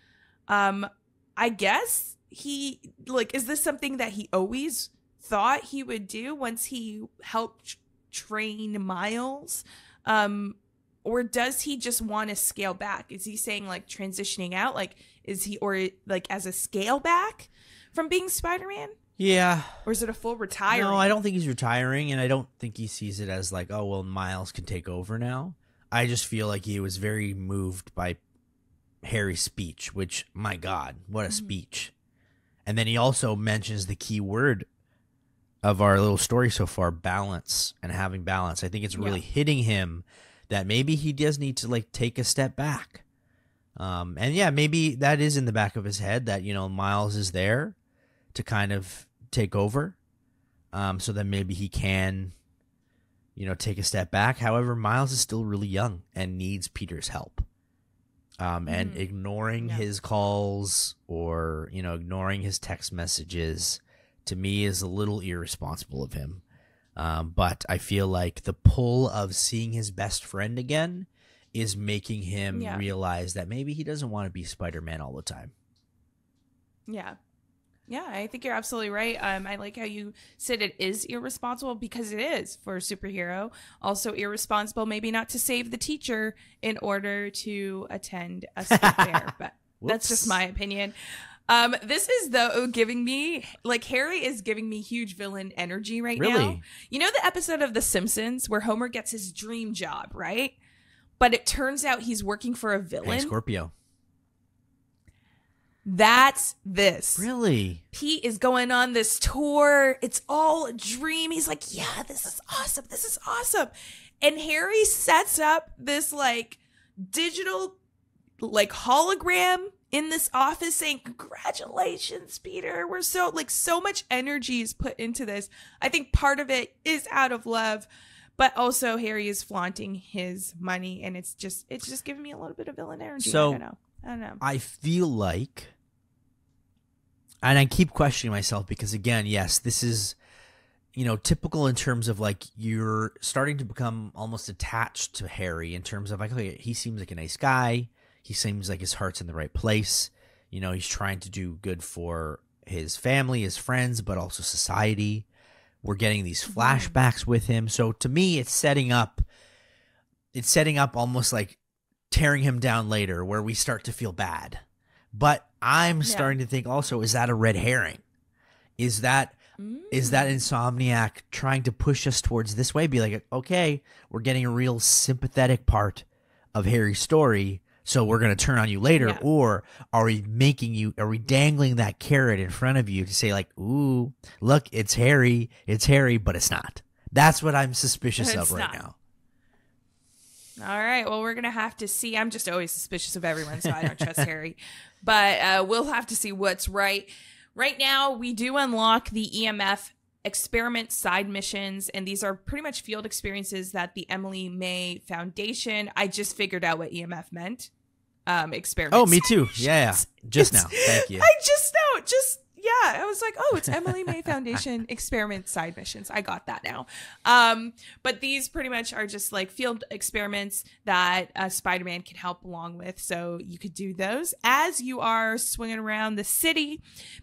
Speaker 1: I guess is this something that he always thought he would do once he helped train Miles? Or does he just want to scale back? Is he saying like transitioning out? Like, is he, or like as a scale back from being Spider-Man?
Speaker 2: Yeah.
Speaker 1: Or is it a full retiring?
Speaker 2: No, I don't think he's retiring, and I don't think he sees it as like, oh, well, Miles can take over now. I just feel like he was very moved by Harry's speech, which, my God, what a speech. And then he also mentions the key word of our little story so far, balance, and having balance. I think it's really hitting him that maybe he does need to like take a step back. And yeah, maybe that is in the back of his head that, Miles is there to kind of take over. So then maybe he can, take a step back. However, Miles is still really young and needs Peter's help. And ignoring his calls or, ignoring his text messages, to me, is a little irresponsible of him. But I feel like the pull of seeing his best friend again is making him realize that maybe he doesn't want to be Spider-Man all the time.
Speaker 1: Yeah. Yeah, I think you're absolutely right. I like how you said it is irresponsible, because it is for a superhero. Also irresponsible maybe not to save the teacher in order to attend a state fair. But that's just my opinion. This is, though, giving me, like, Harry is giving me huge villain energy right now. You know the episode of The Simpsons where Homer gets his dream job, right? But it turns out he's working for a villain.
Speaker 2: Hey, Scorpio.
Speaker 1: That's this.
Speaker 2: Really?
Speaker 1: Pete is going on this tour. It's all a dream. He's like, yeah, this is awesome. This is awesome. And Harry sets up this like digital like hologram in this office saying, congratulations, Peter. We're so much energy is put into this. I think part of it is out of love, but also Harry is flaunting his money, and it's just giving me a little bit of villain energy.
Speaker 2: So,
Speaker 1: I don't know.
Speaker 2: I feel like, and I keep questioning myself because, again, yes, this is, typical in terms of like you're starting to become almost attached to Harry in terms of like, okay, he seems like a nice guy. He seems like his heart's in the right place. He's trying to do good for his family, his friends, but also society. We're getting these flashbacks with him. So to me, it's setting up almost like tearing him down later where we start to feel bad. But I'm starting to think also, is that a red herring? Is that Insomniac trying to push us towards this way? Be like, okay, we're getting a real sympathetic part of Harry's story, so we're going to turn on you later. Yeah. Or are we dangling that carrot in front of you to say like, ooh, look, it's Harry, but it's not. That's what I'm suspicious of right now.
Speaker 1: All right. Well, we're going to have to see. I'm just always suspicious of everyone, so I don't trust Harry. But we'll have to see what's right. Right now, we do unlock the EMF experiment side missions, and these are pretty much field experiences that the Emily May Foundation. I just figured out what EMF meant. Experiments.
Speaker 2: Oh, me too. Yeah. Just now. Thank you.
Speaker 1: I just know. I was like, oh, it's Emily May Foundation experiment side missions. I got that now. But these pretty much are just like field experiments that Spider-Man can help along with. So you could do those as you are swinging around the city.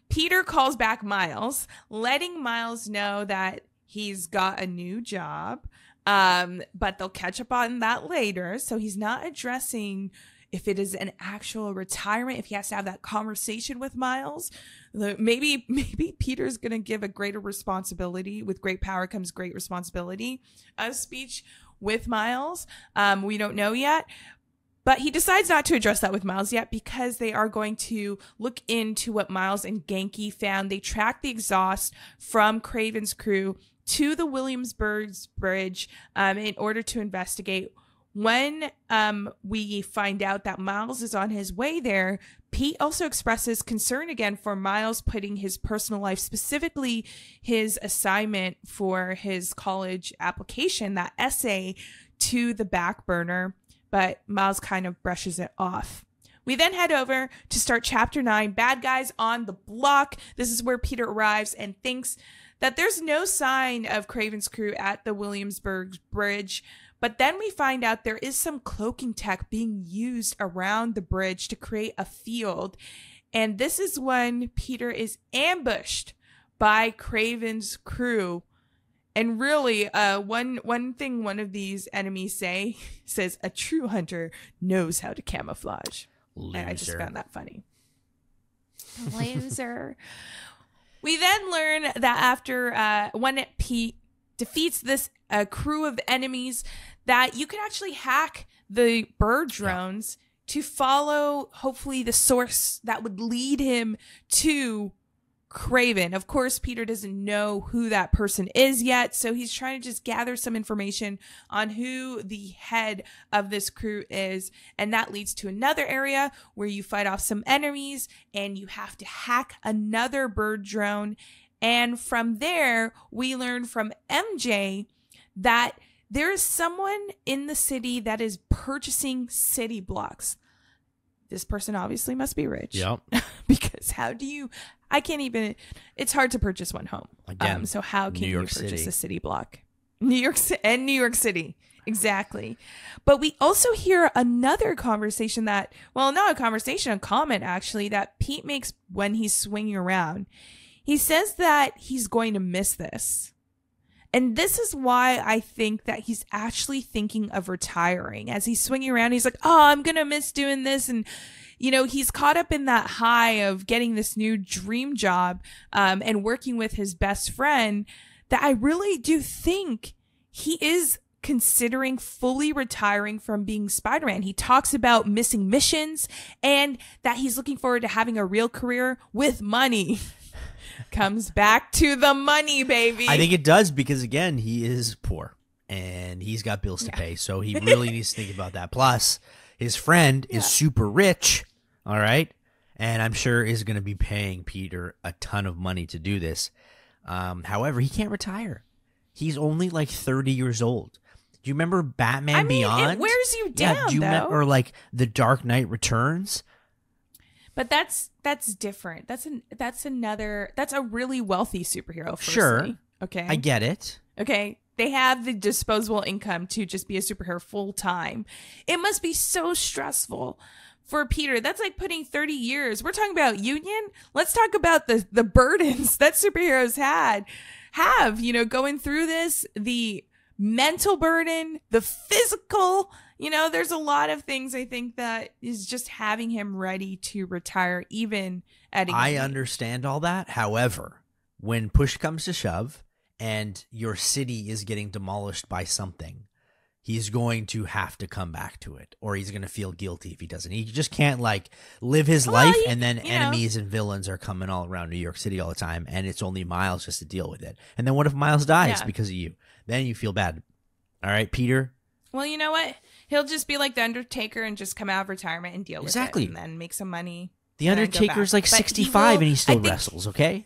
Speaker 1: Peter calls back Miles, letting Miles know that he's got a new job. But they'll catch up on that later. So he's not addressing if it is an actual retirement, if he has to have that conversation with Miles. Maybe Peter's going to give a greater responsibility. With great power comes great responsibility speech with Miles. We don't know yet. But he decides not to address that with Miles yet because they are going to look into what Miles and Genki found. They track the exhaust from Kraven's crew to the Williamsburg Bridge in order to investigate. When we find out that Miles is on his way there, Pete also expresses concern again for Miles putting his personal life, specifically his assignment for his college application, that essay, to the back burner. But Miles kind of brushes it off. We then head over to start Chapter 9, Bad Guys on the Block. This is where Peter arrives and thinks that there's no sign of Kraven's crew at the Williamsburg Bridge. But then we find out there is some cloaking tech being used around the bridge to create a field. And this is when Peter is ambushed by Kraven's crew. And really, one thing one of these enemies says, a true hunter knows how to camouflage.
Speaker 2: Loser.
Speaker 1: And I just found that funny. Loser. We then learn that after when Pete defeats this crew of enemies, that you can actually hack the bird drones to follow, hopefully, the source that would lead him to Kraven. Of course, Peter doesn't know who that person is yet, so he's trying to just gather some information on who the head of this crew is, and that leads to another area where you fight off some enemies, and you have to hack another bird drone. And from there, we learn from MJ that there is someone in the city that is purchasing city blocks. This person obviously must be rich.
Speaker 2: Yep.
Speaker 1: Because I can't even, it's hard to purchase one home.
Speaker 2: Again,
Speaker 1: so how can you purchase
Speaker 2: City.
Speaker 1: a city block? New York City. Exactly. But we also hear another conversation a comment actually, that Pete makes when he's swinging around. He says that he's going to miss this. And this is why I think that he's actually thinking of retiring. As he's swinging around, he's like, oh, I'm going to miss doing this. And, he's caught up in that high of getting this new dream job and working with his best friend, that I really do think he is considering fully retiring from being Spider-Man. He talks about missing missions and that he's looking forward to having a real career with money. Comes back to the money, baby.
Speaker 2: I think it does because, again, he is poor and he's got bills to pay. So he really needs to think about that. Plus, his friend is super rich, all right? And I'm sure is going to be paying Peter a ton of money to do this. However, he can't retire. He's only like 30 years old. Do you remember Batman Beyond?
Speaker 1: It wears you down,
Speaker 2: or like The Dark Knight Returns?
Speaker 1: But that's different. That's a really wealthy superhero. Firstly.
Speaker 2: Sure.
Speaker 1: Okay.
Speaker 2: I get it.
Speaker 1: Okay. They have the disposable income to just be a superhero full time. It must be so stressful for Peter. That's like putting 30 years. We're talking about union. Let's talk about the burdens that superheroes have, going through this, the mental burden, the physical. There's a lot of things I think that is just having him ready to retire, even at a young age.
Speaker 2: I understand all that. However, when push comes to shove and your city is getting demolished by something, he's going to have to come back to it, or he's going to feel guilty if he doesn't. He just can't live his life and then enemies and villains are coming all around New York City all the time, and it's only Miles just to deal with it. And then what if Miles dies because of you? Then you feel bad. All right, Peter?
Speaker 1: Well, you know what? He'll just be like the Undertaker and just come out of retirement and deal with it and then make some money.
Speaker 2: The Undertaker's like 65 and he still wrestles, okay?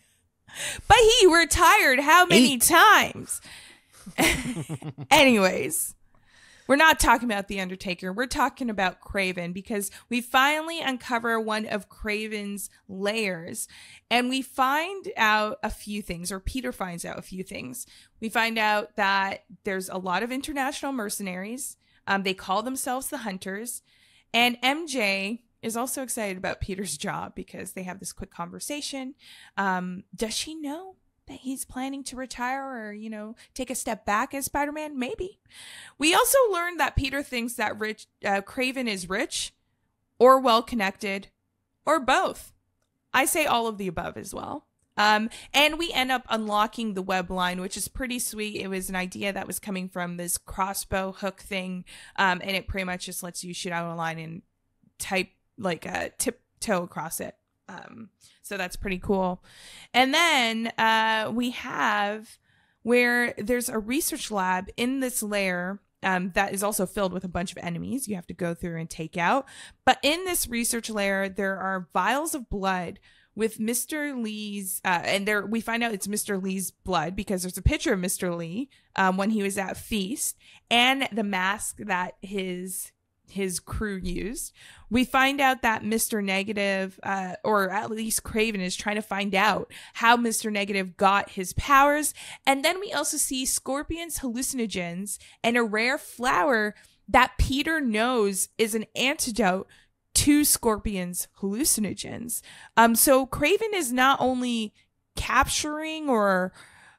Speaker 1: But he retired how many times? Anyways, we're not talking about the Undertaker. We're talking about Kraven, because we finally uncover one of Kraven's layers and we find out a few things, or Peter finds out a few things. We find out that there's a lot of international mercenaries. They call themselves the Hunters. And MJ is also excited about Peter's job because they have this quick conversation. Does she know that he's planning to retire or, take a step back as Spider-Man? Maybe. We also learned that Peter thinks that Kraven is rich or well-connected or both. I say all of the above as well. And we end up unlocking the web line, which is pretty sweet. It was an idea that was coming from this crossbow hook thing. And it pretty much just lets you shoot out a line and type like a tiptoe across it. So that's pretty cool. And then we have where there's a research lab in this lair that is also filled with a bunch of enemies you have to go through and take out. But in this research lair, there are vials of blood with Mr. Lee's, and there we find out it's Mr. Lee's blood because there's a picture of Mr. Lee when he was at Feast, and the mask that his crew used. We find out that Mr. Negative, or at least Kraven, is trying to find out how Mr. Negative got his powers. And then we also see Scorpion's hallucinogens and a rare flower that Peter knows is an antidote to Scorpion's hallucinogens. So Kraven is not only capturing or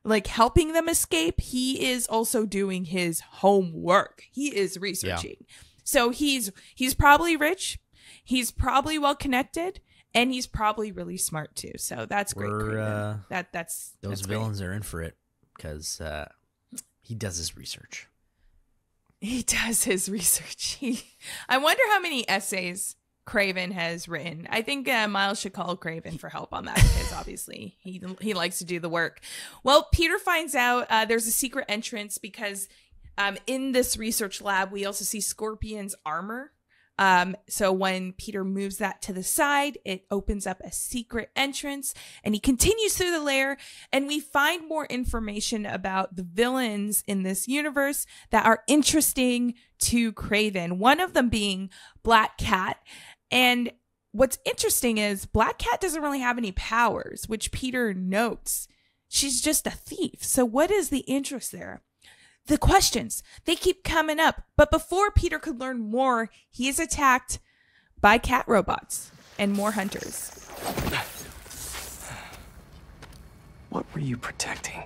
Speaker 1: like helping them escape, he is also doing his homework. He is researching. Yeah. So he's probably rich, he's probably well connected, and he's probably really smart too. So that's great. That's
Speaker 2: those villains are in for it because he does his research.
Speaker 1: He does his research. I wonder how many essays Kraven has written. I think Miles should call Kraven for help on that because obviously he likes to do the work. Well, Peter finds out there's a secret entrance because in this research lab, we also see Scorpion's armor. So when Peter moves that to the side, it opens up a secret entrance, and he continues through the lair, and we find more information about the villains in this universe that are interesting to Kraven. One of them being Black Cat. And what's interesting is Black Cat doesn't really have any powers, which Peter notes. She's just a thief. So what is the interest there? The questions, they keep coming up. But before Peter could learn more, he is attacked by cat robots and more hunters.
Speaker 3: What were you protecting?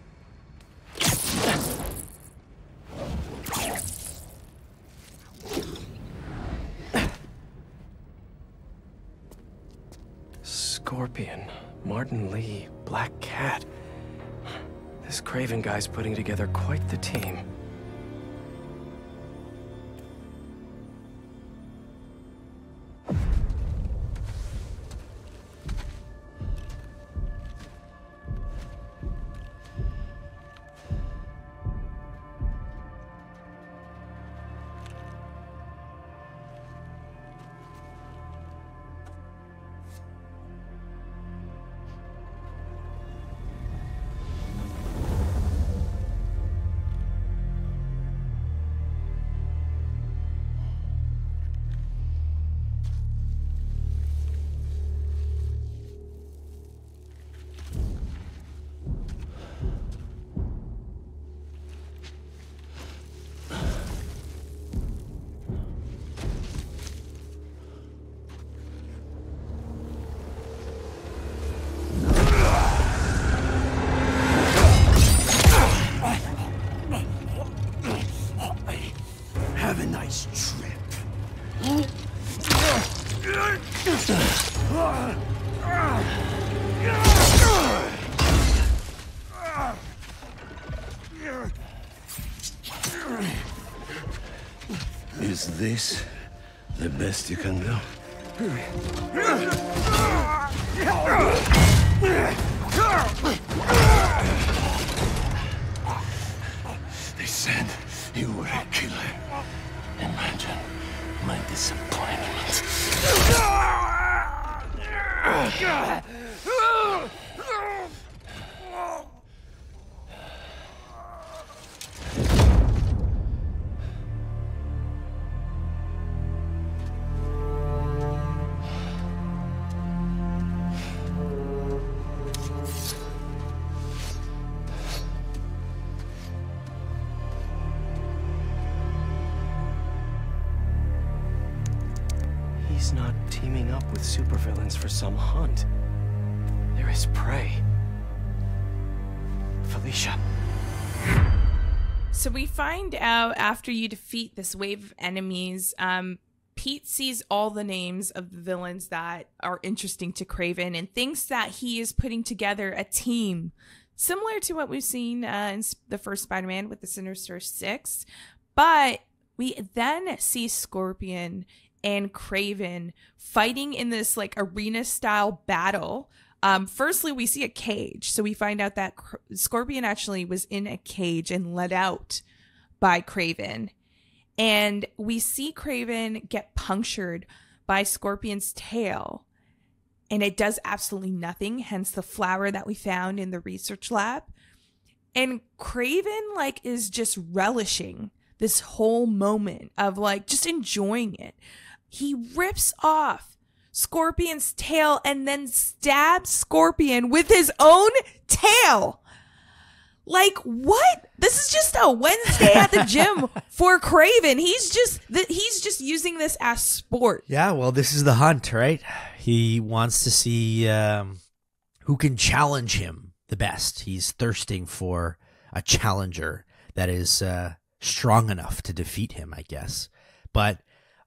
Speaker 3: Scorpion, Martin Lee, Black Cat. This Kraven guy's putting together quite the team.
Speaker 10: Is this the best you can do? They said you were a killer. Imagine my disappointment.
Speaker 3: He's not teaming up with supervillains for some hunt. They're his prey. Felicia.
Speaker 1: So we find out after you defeat this wave of enemies, Pete sees all the names of the villains that are interesting to Kraven and thinks that he is putting together a team similar to what we've seen in the first Spider-Man with the Sinister Six. But we then see Scorpion and Kraven fighting in this like arena style battle. Firstly, we see a cage. So we find out that Scorpion actually was in a cage and let out by Kraven. And we see Kraven get punctured by Scorpion's tail. And it does absolutely nothing, hence the flower that we found in the research lab. And Kraven, like, is just relishing this whole moment of, like, just enjoying it. He rips off Scorpion's tail and then stabs Scorpion with his own tail. Like, what? This is just a Wednesday at the gym for Kraven. He's just using this as sport.
Speaker 2: Yeah, well, this is the hunt, right? He wants to see who can challenge him the best. He's thirsting for a challenger that is strong enough to defeat him, I guess. But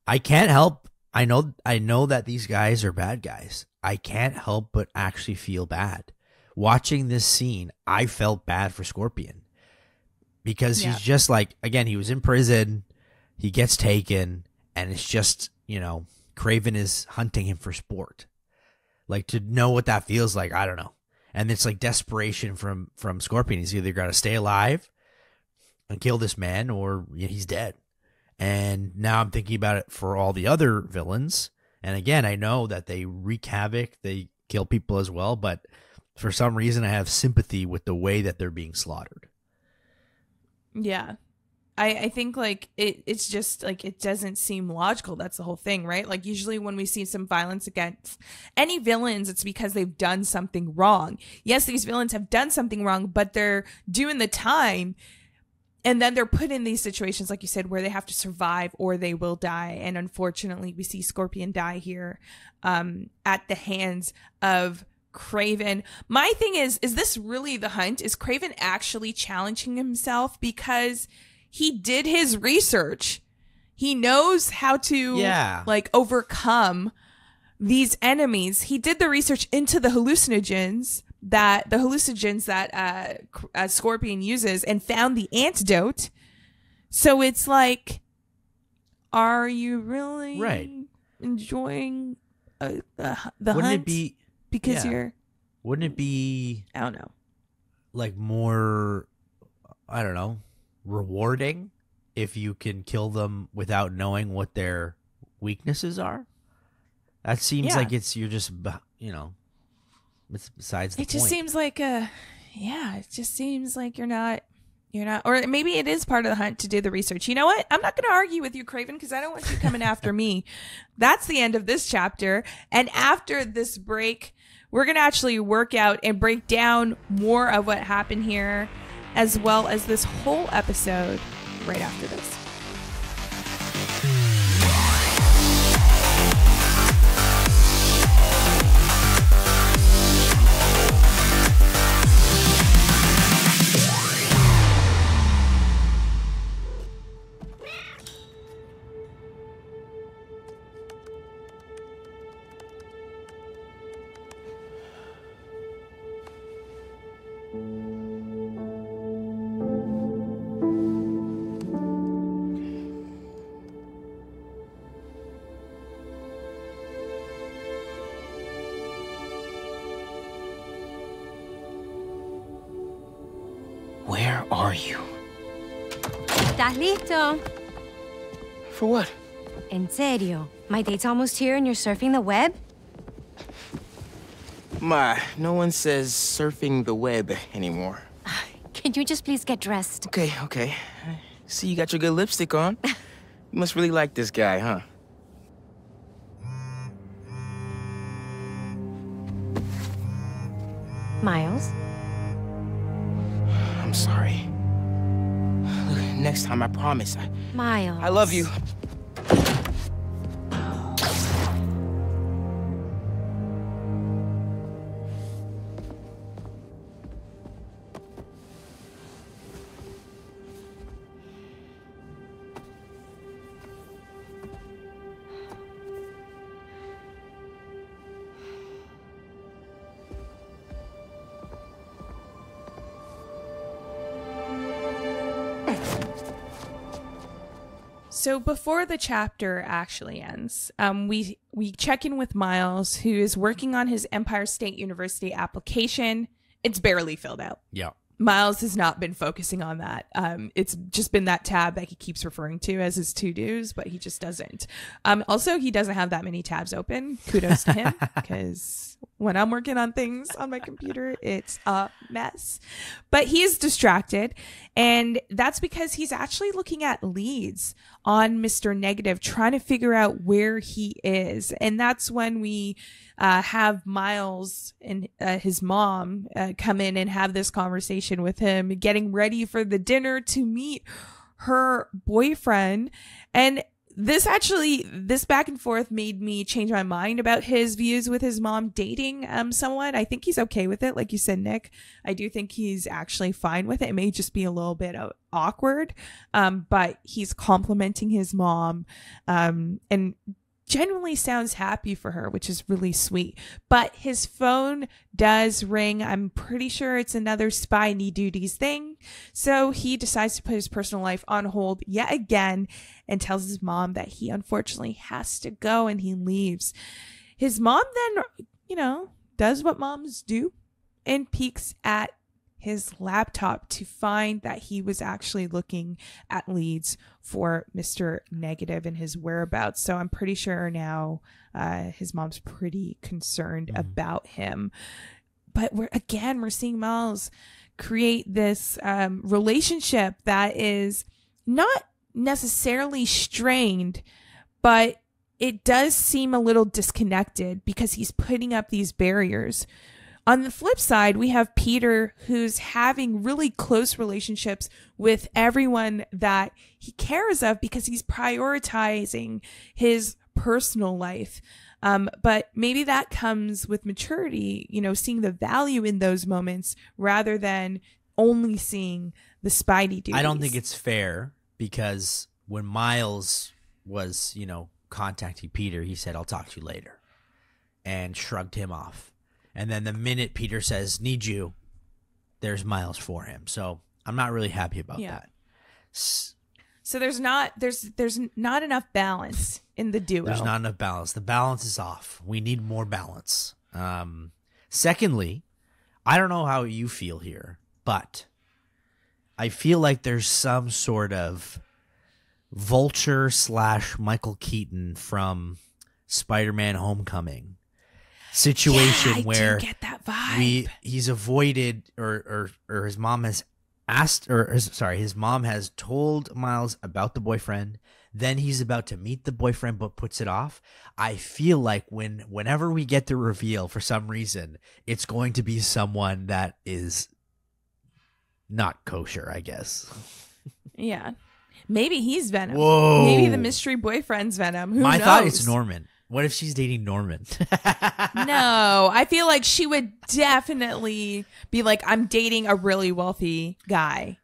Speaker 2: I can't help. I know that these guys are bad guys. I can't help but actually feel bad. Watching this scene, I felt bad for Scorpion because he's just like, again, he was in prison, he gets taken, and it's just, you know, Kraven is hunting him for sport. Like, to know what that feels like, I don't know. And it's like desperation from Scorpion. He's either got to stay alive and kill this man or he's dead. And now I'm thinking about it for all the other villains. And again, I know that they wreak havoc, they kill people as well, but for some reason, I have sympathy with the way that they're being slaughtered.
Speaker 1: Yeah. I think, like, it's just, like, it doesn't seem logical. That's the whole thing, right? Like, usually when we see some violence against any villains, it's because they've done something wrong. Yes, these villains have done something wrong, but they're doing the time. And then they're put in these situations, like you said, where they have to survive or they will die. And unfortunately, we see Scorpion die here at the hands of Kraven. My thing is this really the hunt? Is Kraven actually challenging himself? Because he did his research. He knows how to like overcome these enemies. He did the research into the hallucinogens that Scorpion uses and found the antidote. So it's like, are you really enjoying the
Speaker 2: Wouldn't
Speaker 1: hunt?
Speaker 2: it be
Speaker 1: because
Speaker 2: wouldn't it be,
Speaker 1: I don't know,
Speaker 2: like more, I don't know, rewarding if you can kill them without knowing what their weaknesses are? That seems like you're just, you know, it's besides the point.
Speaker 1: It just seems like it just seems like you're not, or maybe it is part of the hunt to do the research. You know what? I'm not going to argue with you, Kraven, because I don't want you coming after me. That's the end of this chapter. And after this break, we're going to actually work out and break down more of what happened here, as well as this whole episode right after this.
Speaker 6: Where are you?
Speaker 4: ¿Estás listo?
Speaker 6: For what?
Speaker 4: En serio. My date's almost here and you're surfing the web?
Speaker 6: Ma, no one says surfing the web anymore.
Speaker 4: Can you just please get dressed?
Speaker 6: Okay. See, you got your good lipstick on. You must really like this guy, huh?
Speaker 4: Miles?
Speaker 6: I'm sorry. Look, next time, I promise.
Speaker 4: Miles.
Speaker 6: I love you.
Speaker 1: So before the chapter actually ends, we check in with Miles, who is working on his Empire State University application. It's barely filled out.
Speaker 2: Yeah.
Speaker 1: Miles has not been focusing on that. It's just been that tab that he keeps referring to as his to-dos, but he just doesn't. Also, he doesn't have that many tabs open. Kudos to him, because when I'm working on things on my computer, it's a mess. But he is distracted, and that's because he's actually looking at leads on Mr. Negative, trying to figure out where he is. And that's when we have Miles and his mom come in and have this conversation with him, getting ready for the dinner to meet her boyfriend. And this back and forth made me change my mind about his views with his mom dating someone. I think he's okay with it. Like you said, Nick, I do think he's actually fine with it. It may just be a little bit awkward, but he's complimenting his mom and genuinely sounds happy for her, which is really sweet. But his phone does ring. I'm pretty sure it's another spiny duties thing. So he decides to put his personal life on hold yet again and tells his mom that he unfortunately has to go, and he leaves. His mom then, does what moms do and peeks at his laptop to find that he was actually looking at leads for Mr. Negative and his whereabouts. So I'm pretty sure now his mom's pretty concerned about him. But we're seeing Miles create this relationship that is not necessarily strained, but it does seem a little disconnected because he's putting up these barriers. On the flip side, we have Peter, who's having really close relationships with everyone that he cares of because he's prioritizing his personal life. But maybe that comes with maturity, seeing the value in those moments rather than only seeing the Spidey duties.
Speaker 2: I don't think it's fair, because when Miles was, contacting Peter, he said, "I'll talk to you later," and shrugged him off. And then the minute Peter says, "Need you," there's Miles for him. So I'm not really happy about that.
Speaker 1: So there's not enough balance in the duo.
Speaker 2: There's not enough balance. The balance is off. We need more balance. Secondly, I don't know how you feel here, but I feel like there's some sort of Vulture / Michael Keaton from Spider-Man Homecoming situation where
Speaker 1: do get that vibe.
Speaker 2: He's avoided or his mom has his mom has told Miles about the boyfriend, then he's about to meet the boyfriend but puts it off. I feel like whenever we get the reveal, for some reason it's going to be someone that is not kosher, I guess.
Speaker 1: Yeah, maybe he's Venom.
Speaker 2: Whoa,
Speaker 1: maybe the mystery boyfriend's Venom. Who knows?
Speaker 2: Thought it's Norman. What if she's dating Norman?
Speaker 1: No, I feel like she would definitely be like, "I'm dating a really wealthy guy."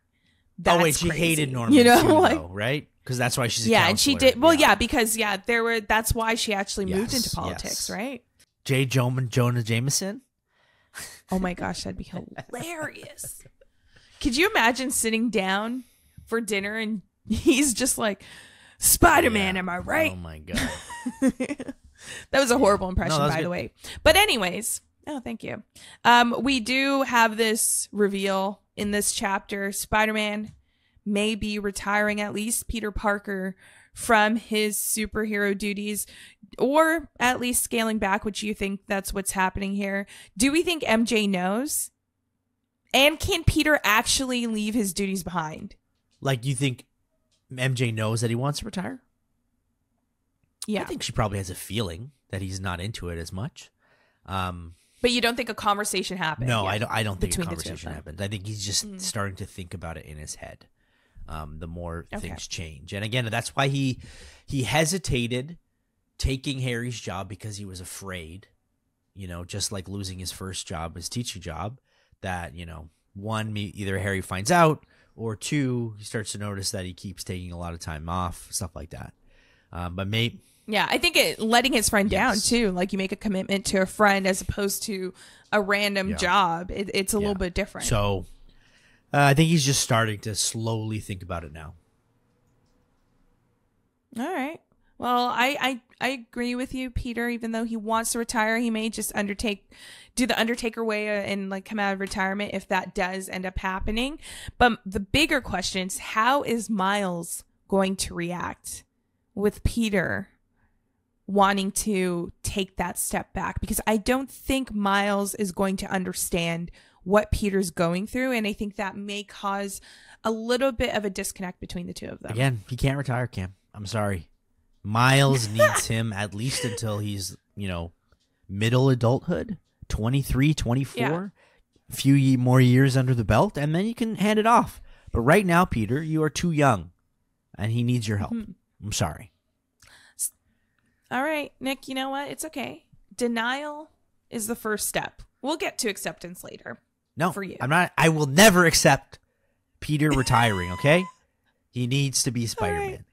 Speaker 1: That's
Speaker 2: she
Speaker 1: crazy.
Speaker 2: hated Norman too, though, right? Because that's why she's a counselor.
Speaker 1: And she did. Well, because that's why she actually moved into politics, right?
Speaker 2: J. Jonah Jameson.
Speaker 1: Oh my gosh, that'd be hilarious. Could you imagine sitting down for dinner and he's just like, "Spider-Man, am I right?"
Speaker 2: Oh my god.
Speaker 1: That was a horrible impression, by the way. But anyways, thank you. We do have this reveal in this chapter. Spider-Man may be retiring, at least Peter Parker, from his superhero duties, or at least scaling back. Which you think that's what's happening here? Do we think MJ knows? And can Peter actually leave his duties behind?
Speaker 2: Like, you think MJ knows that he wants to retire?
Speaker 1: Yeah.
Speaker 2: I think she probably has a feeling that he's not into it as much.
Speaker 1: But you don't think a conversation happened?
Speaker 2: No, I don't think a conversation happened. I think he's just starting to think about it in his head. The more things change. And again, that's why he hesitated taking Harry's job, because he was afraid, just like losing his first job, his teaching job, that, one, either Harry finds out, or two, he starts to notice that he keeps taking a lot of time off, stuff like that. But maybe...
Speaker 1: Yeah, I think letting his friend down, too. Like, you make a commitment to a friend as opposed to a random job. It's a little bit different.
Speaker 2: So, I think he's just starting to slowly think about it now.
Speaker 1: All right. Well, I agree with you, Peter. Even though he wants to retire, he may just do the Undertaker way and like come out of retirement if that does end up happening. But the bigger question is, how is Miles going to react with Peter wanting to take that step back? Because I don't think Miles is going to understand what Peter's going through, and I think that may cause a little bit of a disconnect between the two of them.
Speaker 2: Again, he can't retire, Cam. I'm sorry. Miles needs him at least until he's, middle adulthood, 23, 24, a few more years under the belt, and then you can hand it off. But right now, Peter, you are too young, and he needs your help. I'm sorry.
Speaker 1: All right, Nick, you know what? It's okay. Denial is the first step. We'll get to acceptance later.
Speaker 2: No,
Speaker 1: for you.
Speaker 2: I'm not. I will never accept Peter retiring, okay? He needs to be Spider-Man.
Speaker 1: Right.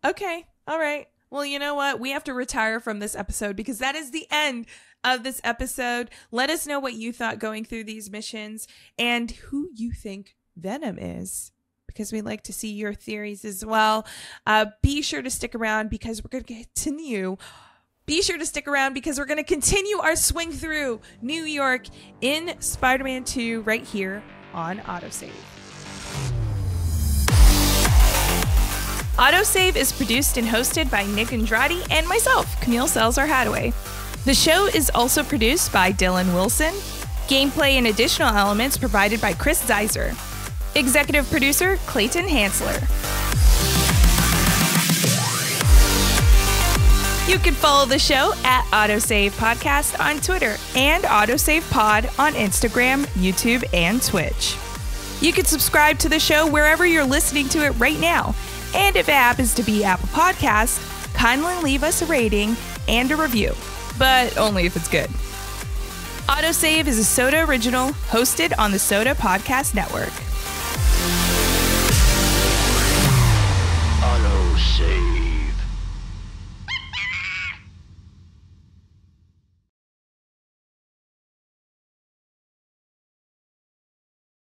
Speaker 1: Okay. All right. Well, you know what? We have to retire from this episode because that is the end of this episode. Let us know what you thought going through these missions and who you think Venom is, because we'd like to see your theories as well. Be sure to stick around because we're going to continue. Be sure to stick around because we're going to continue our swing through New York in Spider-Man 2 right here on AutoSave. AutoSave is produced and hosted by Nick Andrade and myself, Camille Salazar-Hadaway. The show is also produced by Dylan Wilson. Gameplay and additional elements provided by Chris Zeiser. Executive producer, Clayton Hansler. You can follow the show at AutoSave Podcast on Twitter and AutoSave Pod on Instagram, YouTube, and Twitch. You can subscribe to the show wherever you're listening to it right now. And if it happens to be Apple Podcasts, kindly leave us a rating and a review, but only if it's good. AutoSave is a Soda original hosted on the Soda Podcast Network.